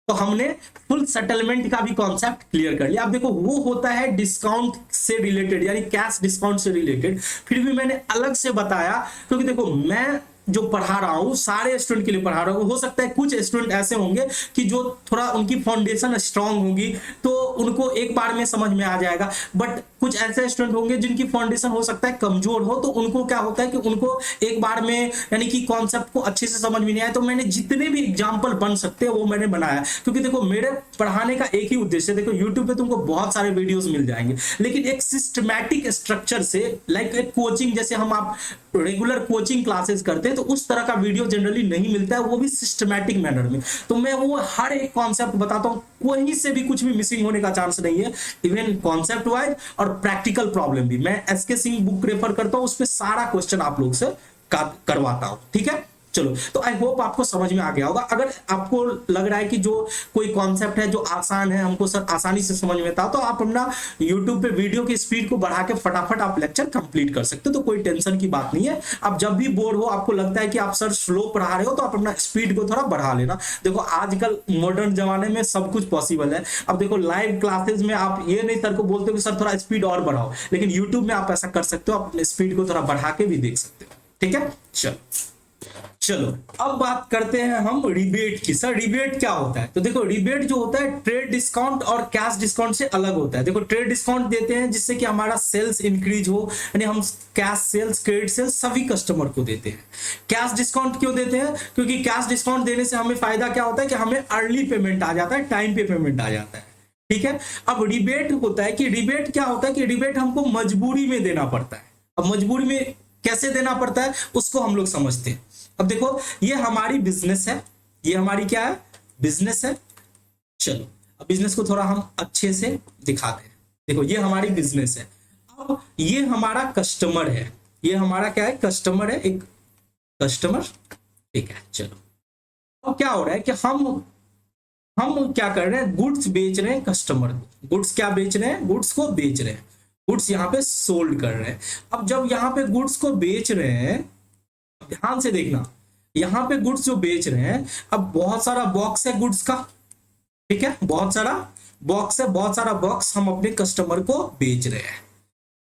तो हमने फुल सेटलमेंट का भी कॉन्सेप्ट क्लियर कर लिया। अब देखो वो होता है डिस्काउंट से रिलेटेड, यानी कैश डिस्काउंट से रिलेटेड, फिर भी मैंने अलग से बताया क्योंकि देखो मैं जो पढ़ा रहा हूं सारे स्टूडेंट के लिए पढ़ा रहा हूं, हो सकता है कुछ स्टूडेंट ऐसे होंगे कि जो थोड़ा उनकी फाउंडेशन स्ट्रांग होगी तो उनको एक बार में समझ में आ जाएगा, बट कुछ ऐसे स्टूडेंट होंगे जिनकी फाउंडेशन हो सकता है कमजोर हो, तो उनको क्या होता है कि उनको एक बार में यानी कि कॉन्सेप्ट को अच्छे से समझ में नहीं आया। तो मैंने जितने भी एग्जाम्पल बन सकते हैं वो मैंने बनाया, क्योंकि देखो मेरे पढ़ाने का एक ही उद्देश्य है, देखो यूट्यूब पे तुमको बहुत सारे वीडियोस मिल जाएंगे, लेकिन एक सिस्टमैटिक स्ट्रक्चर से, लाइक एक कोचिंग जैसे हम आप रेगुलर कोचिंग क्लासेस करते हैं तो उस तरह का वीडियो जनरली नहीं मिलता है, वो भी सिस्टमैटिक मैनर में। तो मैं वो हर एक कॉन्सेप्ट बताता हूँ, कोई से भी कुछ भी मिसिंग होने का चांस नहीं है, इवन कॉन्सेप्ट वाइज और प्रैक्टिकल प्रॉब्लम भी। मैं एसके सिंह बुक रेफर करता हूँ, उस पर सारा क्वेश्चन आप लोग से करवाता हूँ। ठीक है, चलो तो आई होप आपको समझ में आ गया होगा। अगर आपको लग रहा है कि जो कोई कॉन्सेप्ट है जो आसान है, हमको सर आसानी से समझ में आता, तो आप अपना YouTube पे वीडियो की स्पीड को बढ़ा के फटाफट आप लेक्चर कंप्लीट कर सकते हो, तो कोई टेंशन की बात नहीं है। आप जब भी बोर हो, आपको लगता है कि आप सर स्लो पढ़ा रहे हो, तो आप अपना स्पीड को थोड़ा बढ़ा लेना। देखो आजकल मॉडर्न जमाने में सब कुछ पॉसिबल है। अब देखो लाइव क्लासेस में आप ये नहीं सर को बोलते हो कि सर थोड़ा स्पीड और बढ़ाओ, लेकिन यूट्यूब में आप ऐसा कर सकते हो, अपने स्पीड को थोड़ा बढ़ा के भी देख सकते हो। ठीक है, चलो चलो अब बात करते हैं हम रिबेट की। सर रिबेट क्या होता है? तो देखो रिबेट जो होता है ट्रेड डिस्काउंट और कैश डिस्काउंट से अलग होता है। देखो ट्रेड डिस्काउंट देते हैं जिससे कि हमारा सेल्स इंक्रीज हो, यानी हम कैश सेल्स क्रेडिट सेल्स सभी कस्टमर को देते हैं। कैश डिस्काउंट क्यों देते हैं? क्योंकि कैश डिस्काउंट देने से हमें फायदा क्या होता है कि हमें अर्ली पेमेंट आ जाता है, टाइम पे पेमेंट आ जाता है। ठीक है। अब रिबेट होता है कि रिबेट क्या होता है कि रिबेट हमको मजबूरी में देना पड़ता है। अब मजबूरी में कैसे देना पड़ता है उसको हम लोग समझते हैं। अब देखो ये हमारी बिजनेस है, ये हमारी क्या है? बिजनेस है। चलो अब बिजनेस को थोड़ा हम अच्छे से दिखाते हैं। देखो ये हमारी बिजनेस है। अब ये हमारा कस्टमर है, ये हमारा क्या है? कस्टमर है, एक कस्टमर। ठीक है। चलो अब क्या हो रहा है कि हम क्या कर रहे हैं? गुड्स बेच रहे हैं कस्टमर को। गुड्स क्या बेच रहे हैं? गुड्स को बेच रहे हैं। गुड्स यहाँ पे सोल्ड कर रहे हैं। अब जब यहाँ पे गुड्स को बेच रहे हैं, ध्यान से देखना, यहाँ पे गुड्स जो बेच रहे हैं, अब बहुत सारा बॉक्स है गुड्स का। ठीक है, बहुत सारा बॉक्स है, बहुत सारा बॉक्स हम अपने कस्टमर को बेच रहे हैं।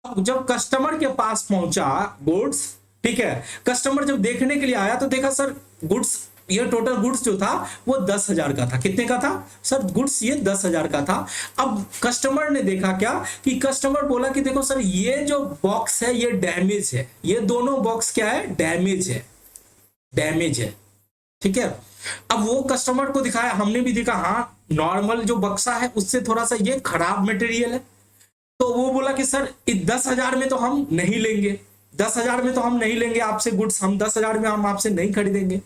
अब जब कस्टमर के पास पहुंचा गुड्स, ठीक है, कस्टमर जब देखने के लिए आया तो देखा सर गुड्स, ये टोटल गुड्स जो था वो 10,000 का था। कितने का था सर? गुड्स ये 10,000 का था। अब कस्टमर ने देखा क्या कि कस्टमर बोला कि देखो सर ये जो बॉक्स है ये डैमेज है, ये दोनों बॉक्स क्या है? डैमेज है, डैमेज है। ठीक है। अब वो कस्टमर को दिखाया, हमने भी देखा हाँ नॉर्मल जो बक्सा है उससे थोड़ा सा ये खराब मटेरियल है। तो वो बोला कि सर 10,000 में तो हम नहीं लेंगे, 10,000 में तो हम नहीं लेंगे आपसे गुड्स, हम 10,000 में हम आपसे नहीं खरीदेंगे।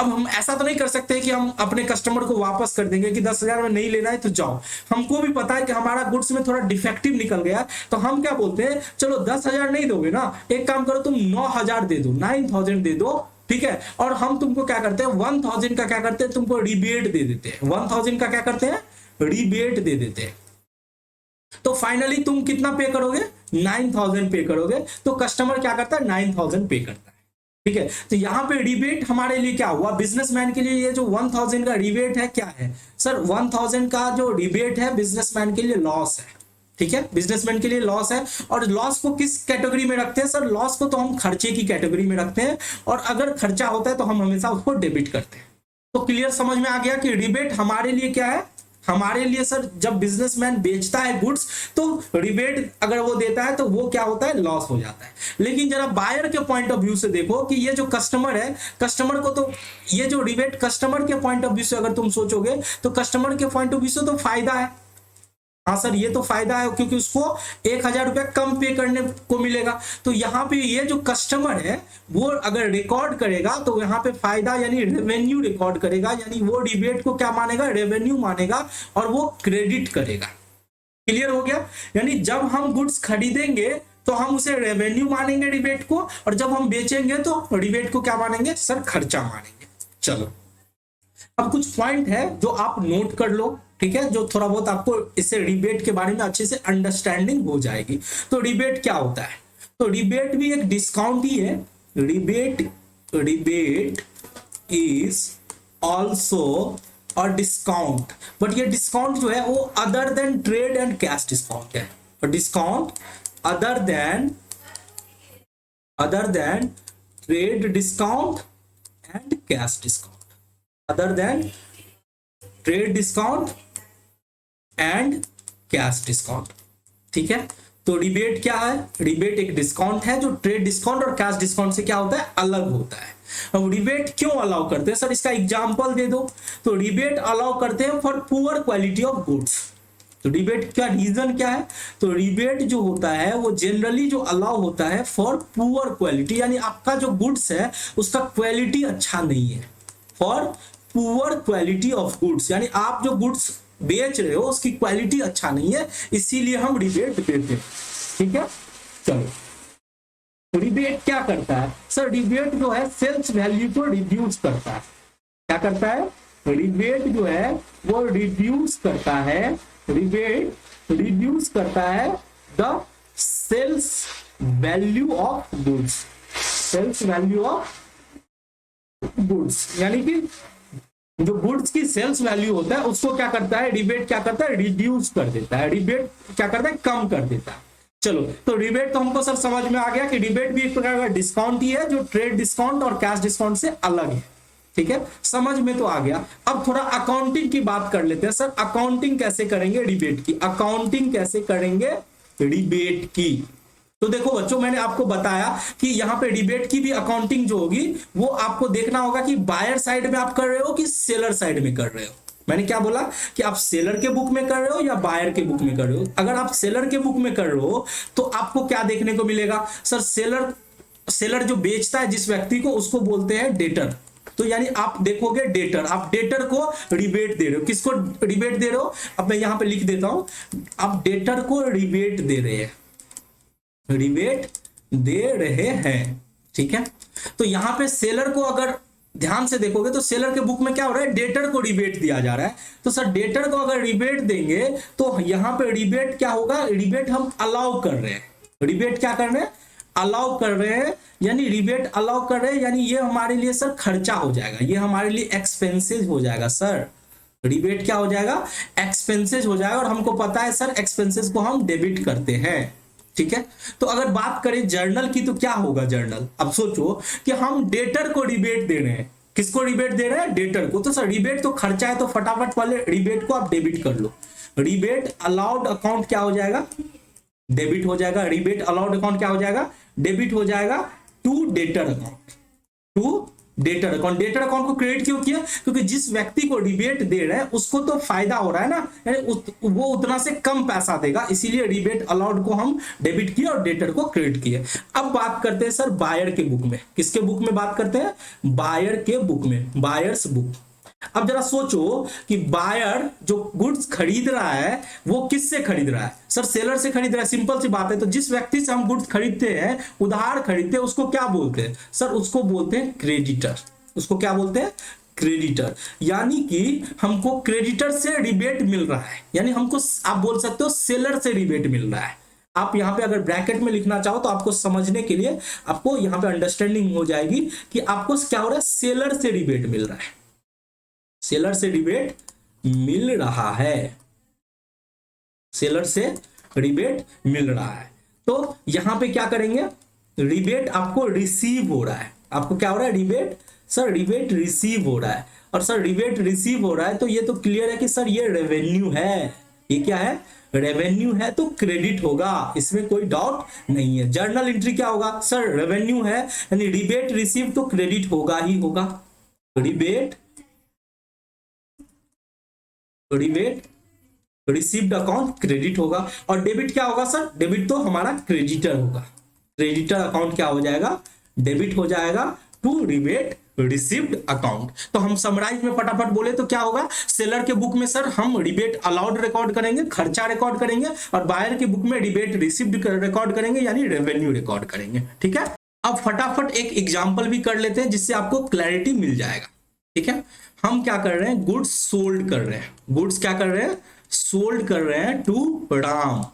अब हम ऐसा तो नहीं कर सकते कि हम अपने कस्टमर को वापस कर देंगे कि 10,000 में नहीं लेना है तो जाओ। हमको भी पता है कि हमारा गुड्स में थोड़ा डिफेक्टिव निकल गया, तो हम क्या बोलते हैं, चलो 10,000 नहीं दोगे ना, एक काम करो तुम 9,000 दे दो, 9,000 दे दो। ठीक है। और हम तुमको क्या करते हैं, 1,000 का क्या करते हैं, तुमको रिबेट दे देते हैं। 1,000 का क्या करते हैं? रिबेट दे देते हैं। तो फाइनली तुम कितना पे करोगे? 9,000 पे करोगे। तो कस्टमर क्या करता है? 9,000 पे करता है। ठीक है। तो यहां पे रिबेट हमारे लिए क्या हुआ? बिजनेसमैन के लिए ये जो 1,000 का रिबेट है क्या है सर? 1,000 का जो रिबेट है बिजनेसमैन के लिए लॉस है। ठीक है, बिजनेसमैन के लिए लॉस है। और लॉस को किस कैटेगरी में रखते हैं सर? लॉस को तो हम खर्चे की कैटेगरी में रखते हैं, और अगर खर्चा होता है तो हम हमेशा उसको डेबिट करते हैं। तो क्लियर समझ में आ गया कि रिबेट हमारे लिए क्या है? हमारे लिए सर जब बिजनेसमैन बेचता है गुड्स तो रिबेट अगर वो देता है तो वो क्या होता है? लॉस हो जाता है। लेकिन जरा बायर के पॉइंट ऑफ व्यू से देखो कि ये जो कस्टमर है, कस्टमर को तो ये जो रिबेट कस्टमर के पॉइंट ऑफ व्यू से अगर तुम सोचोगे तो कस्टमर के पॉइंट ऑफ व्यू से तो फायदा है। हाँ सर ये तो फायदा है क्योंकि उसको 1,000 रुपया कम पे करने को मिलेगा। तो यहाँ पे ये जो कस्टमर है वो अगर रिकॉर्ड करेगा तो यहाँ पे फायदा यानी रेवेन्यू रिकॉर्ड करेगा, यानी वो रिबेट को क्या मानेगा? रेवेन्यू मानेगा और वो क्रेडिट करेगा। क्लियर हो गया? यानी जब हम गुड्स खरीदेंगे तो हम उसे रेवेन्यू मानेंगे रिबेट को, और जब हम बेचेंगे तो रिबेट को क्या मानेंगे सर? खर्चा मानेंगे। चलो अब कुछ पॉइंट है जो आप नोट कर लो, ठीक है, जो थोड़ा बहुत आपको इससे रिबेट के बारे में अच्छे से अंडरस्टैंडिंग हो जाएगी। तो रिबेट क्या होता है? तो रिबेट भी एक डिस्काउंट ही है। रिबेट इज ऑल्सो और डिस्काउंट, बट ये डिस्काउंट जो है वो other than trade and cash discount है। और discount other than trade discount and cash discount, other than trade discount and cash discount. ठीक है। तो रिबेट क्या है? रिबेट एक डिस्काउंट है जो ट्रेड डिस्काउंट और कैश डिस्काउंट से क्या होता है? अलग होता है। अब रिबेट क्यों अलाउ करते हैं सर? इसका एग्जांपल दे दो। तो रिबेट अलाउ करते हैं for poor quality of goods. तो रिबेट का रीजन क्या है? तो रिबेट जो होता है वो जनरली जो अलाउ होता है फॉर पुअर क्वालिटी, यानी आपका जो गुड्स है उसका क्वालिटी अच्छा नहीं है। For poor quality of goods, यानी आप जो गुड्स बेच रहे हो उसकी क्वालिटी अच्छा नहीं है, इसीलिए हम रिबेट देते हैं। ठीक है। चलो रिबेट क्या करता है सर? रिबेट जो है सेल्स वैल्यू को रिड्यूस करता है। क्या करता है? रिबेट जो है वो रिड्यूस करता है, रिबेट रिड्यूस करता है the sales value of goods, sales value of goods, यानी कि जो गुड्स की सेल्स वैल्यू होता है उसको क्या करता है? रिबेट क्या करता है? रिड्यूस कर देता है। रिबेट क्या करता है? कम कर देता है। चलो, तो रिबेट तो हमको सर समझ में आ गया कि रिबेट भी एक प्रकार का डिस्काउंट ही है जो ट्रेड डिस्काउंट और कैश डिस्काउंट से अलग है। ठीक है, समझ में तो आ गया। अब थोड़ा अकाउंटिंग की बात कर लेते हैं। सर अकाउंटिंग कैसे करेंगे रिबेट की, अकाउंटिंग कैसे करेंगे रिबेट की? तो देखो बच्चों, मैंने आपको बताया कि यहाँ पे रिबेट की भी अकाउंटिंग जो होगी वो आपको देखना होगा कि बायर साइड में आप कर रहे हो कि सेलर साइड में कर रहे हो। मैंने क्या बोला कि आप सेलर के बुक में कर रहे हो या बायर के बुक में कर रहे हो। अगर आप सेलर के बुक में कर रहे हो तो आपको क्या देखने को मिलेगा सर, सेलर जो बेचता है जिस व्यक्ति को, उसको बोलते हैं डेटर। तो यानी आप देखोगे डेटर, आप डेटर को रिबेट दे रहे हो। किसको रिबेट दे रहे हो? अब मैं यहां पे लिख देता हूं, आप डेटर को रिबेट दे रहे हैं, रिबेट दे रहे हैं। ठीक है, तो यहां पे सेलर को अगर ध्यान से देखोगे तो सेलर के बुक में क्या हो रहा है, डेटर को रिबेट दिया जा रहा है। तो सर डेटर को अगर रिबेट देंगे तो यहां पे रिबेट क्या होगा, रिबेट हम अलाउ कर रहे हैं। रिबेट क्या कर रहे हैं, अलाउ कर रहे हैं, यानी रिबेट अलाउ कर रहे हैं, यानी ये हमारे लिए सर खर्चा हो जाएगा, ये हमारे लिए एक्सपेंसेस हो जाएगा। सर रिबेट क्या हो जाएगा, एक्सपेंसेस हो जाएगा। और हमको पता है सर एक्सपेंसेस को हम डेबिट करते हैं। ठीक है, तो अगर बात करें जर्नल की तो क्या होगा जर्नल। अब सोचो कि हम डेटर को रिबेट दे रहे हैं, किसको रिबेट दे रहे हैं, डेटर को। तो सर रिबेट तो खर्चा है, तो फटाफट वाले रिबेट को आप डेबिट कर लो। रिबेट अलाउड अकाउंट क्या हो जाएगा, डेबिट हो जाएगा। रिबेट अलाउड अकाउंट क्या हो जाएगा, डेबिट हो जाएगा to debtor account, to debtor account. Debtor account को क्रेडिट क्यों किया, क्योंकि जिस व्यक्ति को रिबेट दे रहे हैं उसको तो फायदा हो रहा है ना, यानी वो उतना से कम पैसा देगा, इसीलिए रिबेट अलाउड को हम डेबिट किए और डेटर को क्रेडिट किए। अब बात करते हैं सर बायर के बुक में। किसके बुक में बात करते हैं, बायर के बुक में, बायर्स बुक। अब जरा सोचो कि बायर जो गुड्स खरीद रहा है वो किससे खरीद रहा है, सर सेलर से खरीद रहा है, सिंपल सी बात है। तो जिस व्यक्ति से हम गुड्स खरीदते हैं, उधार खरीदते हैं, उसको क्या बोलते हैं सर, उसको बोलते हैं क्रेडिटर। उसको क्या बोलते हैं, क्रेडिटर। यानी कि हमको क्रेडिटर से रिबेट मिल रहा है, यानी हमको आप बोल सकते हो सेलर से रिबेट मिल रहा है। आप यहां पे अगर ब्रैकेट में लिखना चाहो तो आपको समझने के लिए, आपको यहां पे अंडरस्टैंडिंग हो जाएगी कि आपको क्या हो रहा है, सेलर से रिबेट मिल रहा है, सेलर से रिबेट मिल रहा है, सेलर से रिबेट मिल रहा है। तो यहां पे क्या करेंगे, रिबेट आपको रिसीव हो रहा है। आपको क्या हो रहा है, रिबेट, सर रिबेट रिसीव हो रहा है। और सर रिबेट रिसीव हो रहा है तो ये तो क्लियर है कि सर ये रेवेन्यू है। ये क्या है, रेवेन्यू है, तो क्रेडिट होगा, इसमें कोई डाउट नहीं है। जर्नल एंट्री क्या होगा, सर रेवेन्यू है यानी रिबेट रिसीव तो क्रेडिट होगा ही होगा। रिबेट रिसीव्ड अकाउंट क्रेडिट होगा। और डेबिट क्या होगा सर, डेबिट तो हमारा क्रेडिटर होगा। क्रेडिटर अकाउंट क्या हो जाएगा, डेबिट हो जाएगा टू रिबेट रिसीव्ड अकाउंट। तो हम समराइज में फटाफट बोले तो क्या होगा, सेलर के बुक में सर हम रिबेट अलाउड रिकॉर्ड करेंगे, खर्चा रिकॉर्ड करेंगे, और बायर के बुक में रिबेट रिसीव्ड रिकॉर्ड करेंगे, यानी रेवेन्यू रिकॉर्ड करेंगे। ठीक है, अब फटाफट एक एग्जांपल भी कर लेते हैं जिससे आपको क्लैरिटी मिल जाएगा। ठीक है, हम क्या कर रहे हैं, गुड्स सोल्ड कर रहे हैं, गुड्स क्या कर रहे हैं, सोल्ड कर रहे हैं टू राम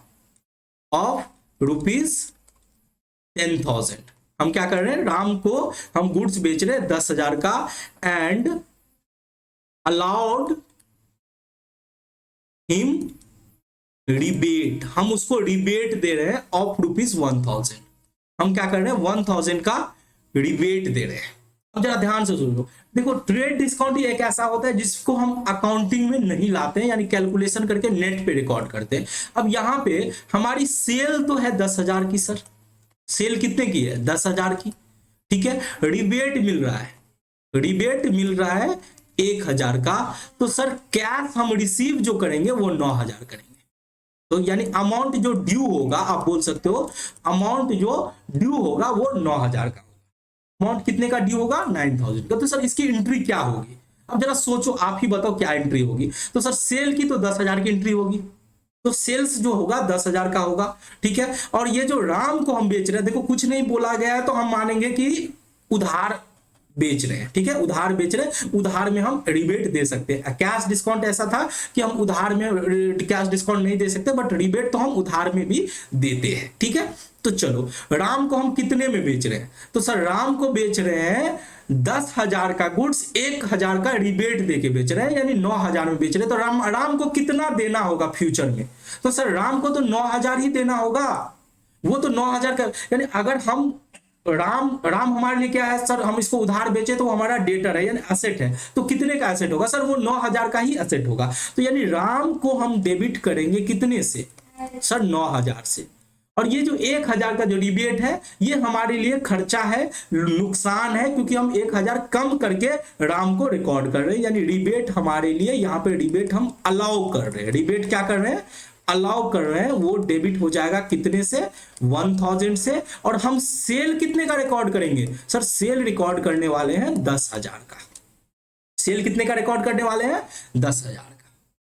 ऑफ ₹10,000। हम क्या कर रहे हैं, राम को हम गुड्स बेच रहे हैं 10,000 का, एंड अलाउड हिम रिबेट, हम उसको रिबेट दे रहे हैं ऑफ ₹1,000। हम क्या कर रहे हैं, 1,000 का रिबेट दे रहे हैं। अब जरा ध्यान से सुनो, देखो ट्रेड डिस्काउंट ही एक ऐसा होता है जिसको हम अकाउंटिंग में नहीं लाते हैं, यानी कैलकुलेशन करके नेट पे रिकॉर्ड करते हैं। अब यहां पे हमारी सेल तो है 10,000 की, सर सेल कितने की है, 10,000 की। ठीक है, रिबेट मिल रहा है, रिबेट मिल रहा है 1,000 का। तो सर कैश हम रिसीव जो करेंगे वो 9,000 करेंगे। तो यानी अमाउंट जो ड्यू होगा, आप बोल सकते हो अमाउंट जो ड्यू होगा वो 9,000 का। अमाउंट कितने का ड्यू होगा, 9,000 का। तो सर इसकी एंट्री क्या होगी, अब जरा सोचो, आप ही बताओ क्या एंट्री होगी। तो सर सेल की तो 10,000 की एंट्री होगी, तो सेल्स जो होगा 10,000 का होगा। ठीक है, और ये जो राम को हम बेच रहे हैं, देखो कुछ नहीं बोला गया है तो हम मानेंगे कि उधार बेच रहे हैं। ठीक है, उधार बेच रहे हैं, उधार में हम रिबेट दे सकते हैं। कैश डिस्काउंट ऐसा था कि हम उधार में कैश डिस्काउंट नहीं दे सकते, बट रिबेट तो हम उधार में भी देते हैं। ठीक है, तो चलो राम को हम कितने में बेच रहे हैं, तो सर राम को बेच रहे हैं 10,000 का गुड्स, 1,000 का रिबेट देके बेच रहे हैं, यानी 9,000 में बेच रहे हैं। तो राम को कितना देना होगा फ्यूचर में, तो सर राम को तो 9,000 ही देना होगा। वो तो 9,000 का, यानी अगर हम राम राम हमारे लिए क्या है सर, हम इसको उधार बेचे तो वो हमारा डेटर है यानी एसेट है, तो कितने का एसेट होगा सर, वो 9,000 का ही एसेट होगा। तो यानी राम को हम डेबिट करेंगे कितने से सर, 9,000 से। और ये जो 1,000 का जो रिबेट है ये हमारे लिए खर्चा है, नुकसान है, क्योंकि हम 1,000 कम करके राम को रिकॉर्ड कर रहे हैं, यानी रिबेट हमारे लिए यहाँ पे रिबेट हम अलाउ कर रहे हैं, रिबेट क्या कर रहे हैं, अलाउ कर रहे हैं, वो डेबिट हो जाएगा कितने से, 1,000 से। और हम सेल कितने का रिकॉर्ड करेंगे सर, सेल रिकॉर्ड करने वाले हैं 10,000 का, सेल कितने का रिकॉर्ड करने वाले हैं 10,000 का।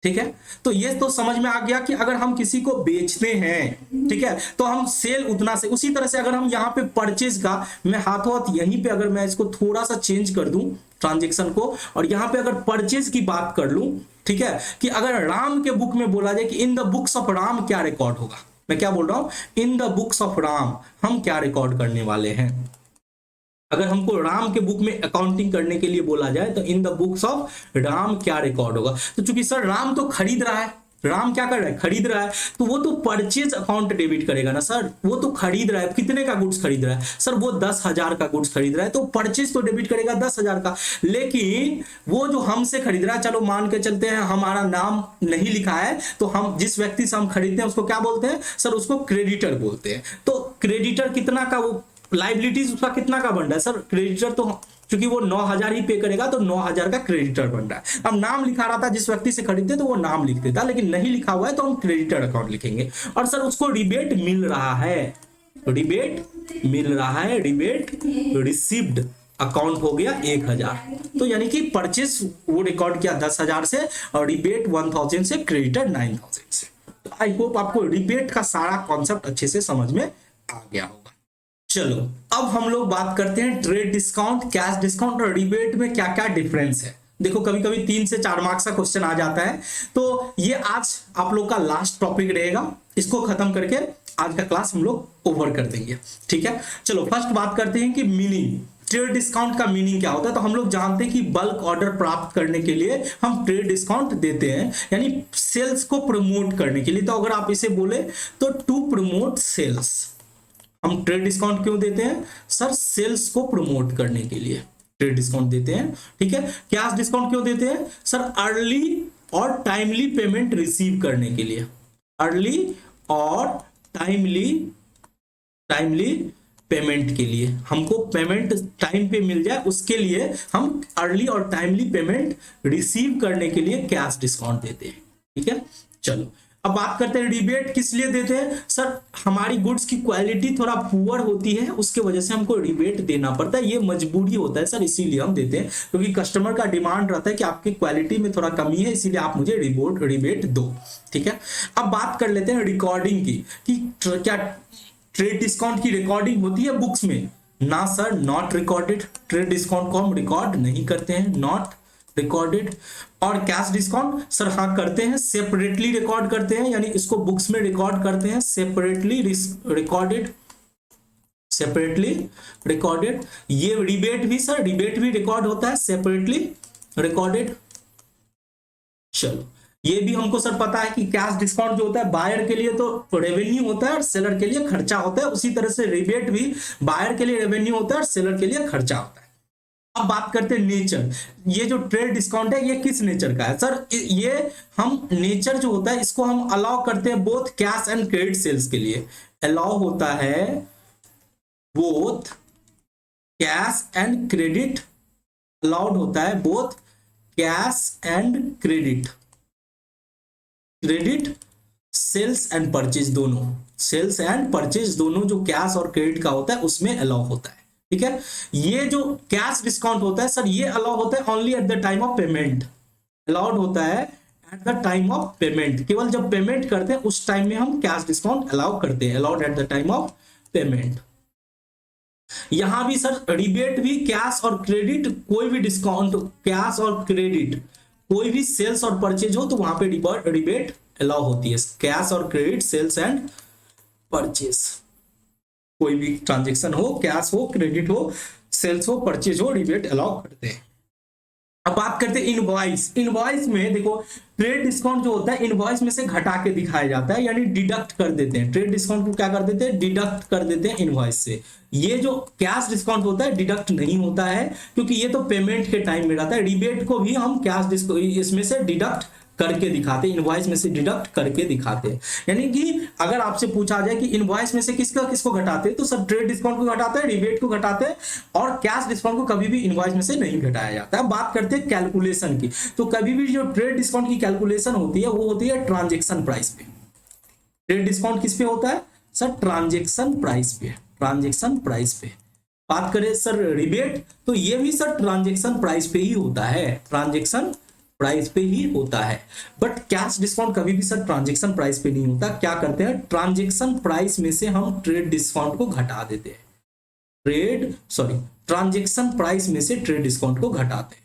ठीक है, तो ये तो समझ में आ गया कि अगर हम किसी को बेचते हैं, ठीक है, तो हम सेल उतना से, उसी तरह से अगर हम यहाँ पे परचेज का, मैं हाथों हाथ यहीं पे अगर मैं इसको थोड़ा सा चेंज कर दूं ट्रांजेक्शन को, और यहाँ पे अगर परचेज की बात कर लूं, ठीक है, कि अगर राम के बुक में बोला जाए कि in the books of Ram क्या रिकॉर्ड होगा, मैं क्या बोल रहा हूं, in the books of Ram हम क्या रिकॉर्ड करने वाले हैं। अगर हमको राम के बुक में अकाउंटिंग करने के लिए बोला जाए तो in the books of Ram क्या रिकॉर्ड होगा, तो चूंकि सर राम तो खरीद रहा है, राम क्या कर रहा है, खरीद रहा है, तो वो तो परचेज अकाउंट डेबिट करेगा ना सर, वो तो खरीद रहा है, कितने का गुड्स खरीद रहा है सर, वो 10,000 का गुड्स खरीद रहा है, तो परचेज तो डेबिट करेगा 10,000 का। लेकिन वो जो हमसे खरीद रहा है, चलो मान के चलते हैं हमारा नाम नहीं लिखा है, तो हम जिस व्यक्ति से हम खरीदते हैं उसको क्या बोलते हैं सर, उसको क्रेडिटर बोलते हैं। तो क्रेडिटर कितना का, वो लाइबिलिटीज उसका कितना का बन रहा है सर, क्रेडिटर तो क्योंकि वो 9,000 ही पे करेगा तो 9,000 का क्रेडिटर बन रहा है। अब नाम लिखा रहा था जिस व्यक्ति से खरीदते तो वो नाम लिख देता, लेकिन नहीं लिखा हुआ है तो हम क्रेडिटर अकाउंट लिखेंगे। और सर उसको रिबेट मिल रहा है, रिबेट मिल रहा है, रिबेट रिसीव्ड अकाउंट हो गया 1,000, तो यानी कि परचेज वो रिकॉर्ड किया 10,000 से और रिबेट 1,000 से, क्रेडिटर 9,000 से। तो आई होप आपको रिबेट का सारा कॉन्सेप्ट अच्छे से समझ में आ गया होगा। चलो अब हम लोग बात करते हैं ट्रेड डिस्काउंट, कैश डिस्काउंट और रिबेट में क्या क्या डिफरेंस है। देखो कभी कभी 3 से 4 मार्क्स का क्वेश्चन आ जाता है, तो ये आज आप लोग का लास्ट टॉपिक रहेगा, इसको खत्म करके आज का क्लास हम लोग ओवर कर देंगे। ठीक है, चलो फर्स्ट बात करते हैं कि मीनिंग, ट्रेड डिस्काउंट का मीनिंग क्या होता है। तो हम लोग जानते हैं कि बल्क ऑर्डर प्राप्त करने के लिए हम ट्रेड डिस्काउंट देते हैं, यानी सेल्स को प्रमोट करने के लिए। तो अगर आप इसे बोले तो टू प्रमोट सेल्स, हम ट्रेड डिस्काउंट क्यों देते हैं सर, सेल्स को प्रमोट करने के लिए ट्रेड डिस्काउंट देते हैं। ठीक है, कैश डिस्काउंट क्यों देते हैं सर, अर्ली और टाइमली पेमेंट रिसीव करने के लिए, अर्ली और टाइमली पेमेंट के लिए, हमको पेमेंट टाइम पे मिल जाए उसके लिए हम अर्ली और टाइमली पेमेंट रिसीव करने के लिए कैश डिस्काउंट देते हैं। ठीक है, चलो अब बात करते हैं रिबेट किस लिए देते हैं सर, हमारी गुड्स की क्वालिटी थोड़ा पुअर होती है उसके वजह से हमको रिबेट देना पड़ता है, ये मजबूरी होता है सर, इसीलिए हम देते हैं, क्योंकि कस्टमर का डिमांड रहता है कि आपकी क्वालिटी में थोड़ा कमी है, इसीलिए आप मुझे रिबेट दो। ठीक है, अब बात कर लेते हैं रिकॉर्डिंग की, कि क्या ट्रेड डिस्काउंट की रिकॉर्डिंग होती है बुक्स में, ना sir, not recorded, trade discount को हम रिकॉर्ड नहीं करते हैं, नॉट रिकॉर्डेड। और कैश डिस्काउंट सर हाँ करते हैं, सेपरेटली रिकॉर्ड करते हैं, यानी इसको बुक्स में रिकॉर्ड करते हैं, सेपरेटली रिकॉर्डेड, सेपरेटली रिकॉर्डेड। ये रिबेट भी सर, रिबेट भी रिकॉर्ड होता है, सेपरेटली रिकॉर्डेड। चलो ये भी हमको सर पता है कि कैश डिस्काउंट जो होता है बायर के लिए तो रेवेन्यू होता है और सेलर के लिए खर्चा होता है, उसी तरह से रिबेट भी बायर के लिए रेवेन्यू होता है और सेलर के लिए खर्चा होता है। अब बात करते हैं नेचर, ये जो ट्रेड डिस्काउंट है ये किस नेचर का है सर, ये हम नेचर जो होता है इसको हम अलाउ करते हैं both cash and credit sales के लिए, अलाउ होता है both cash and credit, allowed होता है both cash and credit, credit sales and purchase दोनों, सेल्स एंड परचेज दोनों जो कैश और क्रेडिट का होता है उसमें अलाउ होता है। ठीक है, ये जो कैश डिस्काउंट होता है सर ये अलाउ होता है only eight the time of payment, allowed होता है at the time of payment, केवल जब पेमेंट करते हैं उस टाइम में हम कैश डिस्काउंट अलाउ करते हैं, allowed at the time of payment. यहां भी सर रिबेट भी कैश और क्रेडिट, कोई भी डिस्काउंट कैश और क्रेडिट, कोई भी सेल्स और परचेज हो तो वहां पे रिबेट अलाउ होती है, कैश और क्रेडिट, सेल्स एंड परचेज, कोई भी ट्रांजेक्शन हो, कैश हो, क्रेडिट हो, सेल्स हो, परचेज हो, रिबेट अलाउ करते हैं। अब बात करते हैं इनवॉइस, इनवॉइस में देखो ट्रेड डिस्काउंट जो होता है इनवॉइस में से घटा के दिखाया जाता है, यानी डिडक्ट कर देते हैं। ट्रेड डिस्काउंट को क्या कर देते हैं, डिडक्ट कर देते हैं इनवॉइस से। ये जो कैश डिस्काउंट होता है डिडक्ट नहीं होता है, क्योंकि ये तो पेमेंट के टाइम में रहता है। रिबेट को भी हम कैश इसमें से डिडक्ट करके दिखाते हैं, इनवॉइस में से डिडक्ट करके दिखाते हैं। यानी कि अगर आपसे पूछा जाए कि इनवॉइस में से किसको घटाते हैं, तो सब ट्रेड डिस्काउंट को घटाते हैं, रिबेट को घटाते हैं, और कैश डिस्काउंट को कभी भी इनवॉइस में से नहीं घटाया जाता है। बात करते हैं कैलकुलेशन की, तो कभी भी जो ट्रेड डिस्काउंट की कैलकुलेशन होती है वो होती है ट्रांजेक्शन प्राइस पे। ट्रेड डिस्काउंट किस पे होता है सर, ट्रांजेक्शन प्राइस पे, ट्रांजेक्शन प्राइस पे। बात करें सर रिबेट, तो ये भी सर ट्रांजेक्शन प्राइस पे ही होता है, ट्रांजेक्शन प्राइस पे ही होता है। बट कैश डिस्काउंट कभी भी सर ट्रांजेक्शन प्राइस पे नहीं होता। क्या करते हैं, ट्रांजेक्शन प्राइस में से हम ट्रेड डिस्काउंट को घटा देते हैं, ट्रांजेक्शन प्राइस में से ट्रेड डिस्काउंट को घटाते हैं।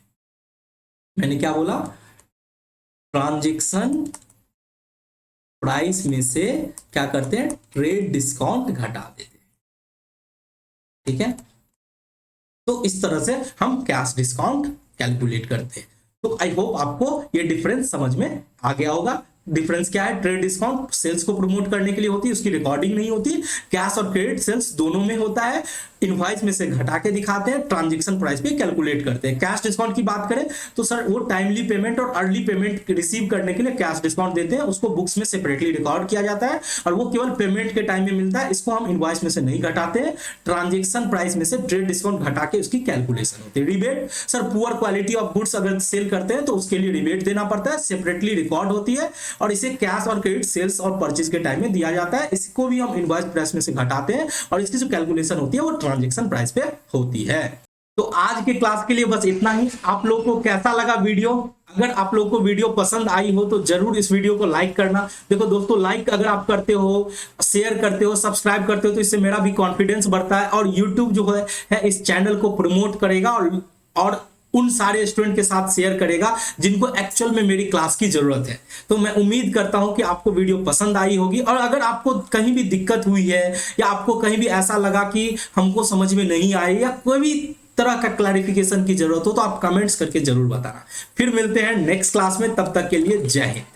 मैंने क्या बोला, ट्रांजेक्शन प्राइस में से क्या करते हैं, ट्रेड डिस्काउंट घटा देते हैं। ठीक है, तो इस तरह से हम कैश डिस्काउंट कैलकुलेट करते हैं। तो आई होप आपको ये डिफरेंस समझ में आ गया होगा। डिफरेंस क्या है, ट्रेड डिस्काउंट सेल्स को प्रमोट करने के लिए होती है, उसकी रिकॉर्डिंग नहीं होती। कैश और क्रेडिट सेल्स दोनों में होता है, इनवॉइस में से घटा के दिखाते हैं, ट्रांजेक्शन प्राइस पे कैलकुलेट करते हैं। कैश डिस्काउंट की बात करें तो सर वो टाइमली पेमेंट और अर्ली पेमेंट रिसीव करने के लिए कैश डिस्काउंट देते हैं, उसको बुक्स में सेपरेटली रिकॉर्ड किया जाता है और वो केवल पेमेंट के टाइम में मिलता है, इसको हम इनवॉइस में से नहीं घटाते हैं। ट्रांजेक्शन प्राइस में से ट्रेड डिस्काउंट घटा के उसकी कैलकुलेशन होती है। Rebate sir poor quality of goods अगर सेल करते हैं तो उसके लिए रिबेट देना पड़ता है, सेपरेटली रिकॉर्ड होती है और इसे कैश और क्रेडिट सेल्स और परचेज के टाइम में दिया जाता है। इसको भी हम इनवॉइस प्राइस में से घटाते हैं और इसकी जो कैलकुलेशन होती है वो ट्रांजेक्शन प्राइस पे होती है। तो आज के क्लास के लिए बस इतना ही। आप लोगों को कैसा लगा वीडियो? अगर आप लोगों को वीडियो पसंद आई हो तो जरूर इस वीडियो को लाइक करना। देखो दोस्तों, लाइक अगर आप करते हो, शेयर करते हो, सब्सक्राइब करते हो तो इससे मेरा भी कॉन्फिडेंस बढ़ता है और यूट्यूब जो है इस चैनल को प्रमोट करेगा और उन सारे स्टूडेंट के साथ शेयर करेगा जिनको एक्चुअल में मेरी क्लास की जरूरत है। तो मैं उम्मीद करता हूं कि आपको वीडियो पसंद आई होगी और अगर आपको कहीं भी दिक्कत हुई है या आपको कहीं भी ऐसा लगा कि हमको समझ में नहीं आए या कोई भी तरह का क्लैरिफिकेशन की जरूरत हो तो आप कमेंट्स करके जरूर बताना। फिर मिलते हैं नेक्स्ट क्लास में, तब तक के लिए जय हिंद।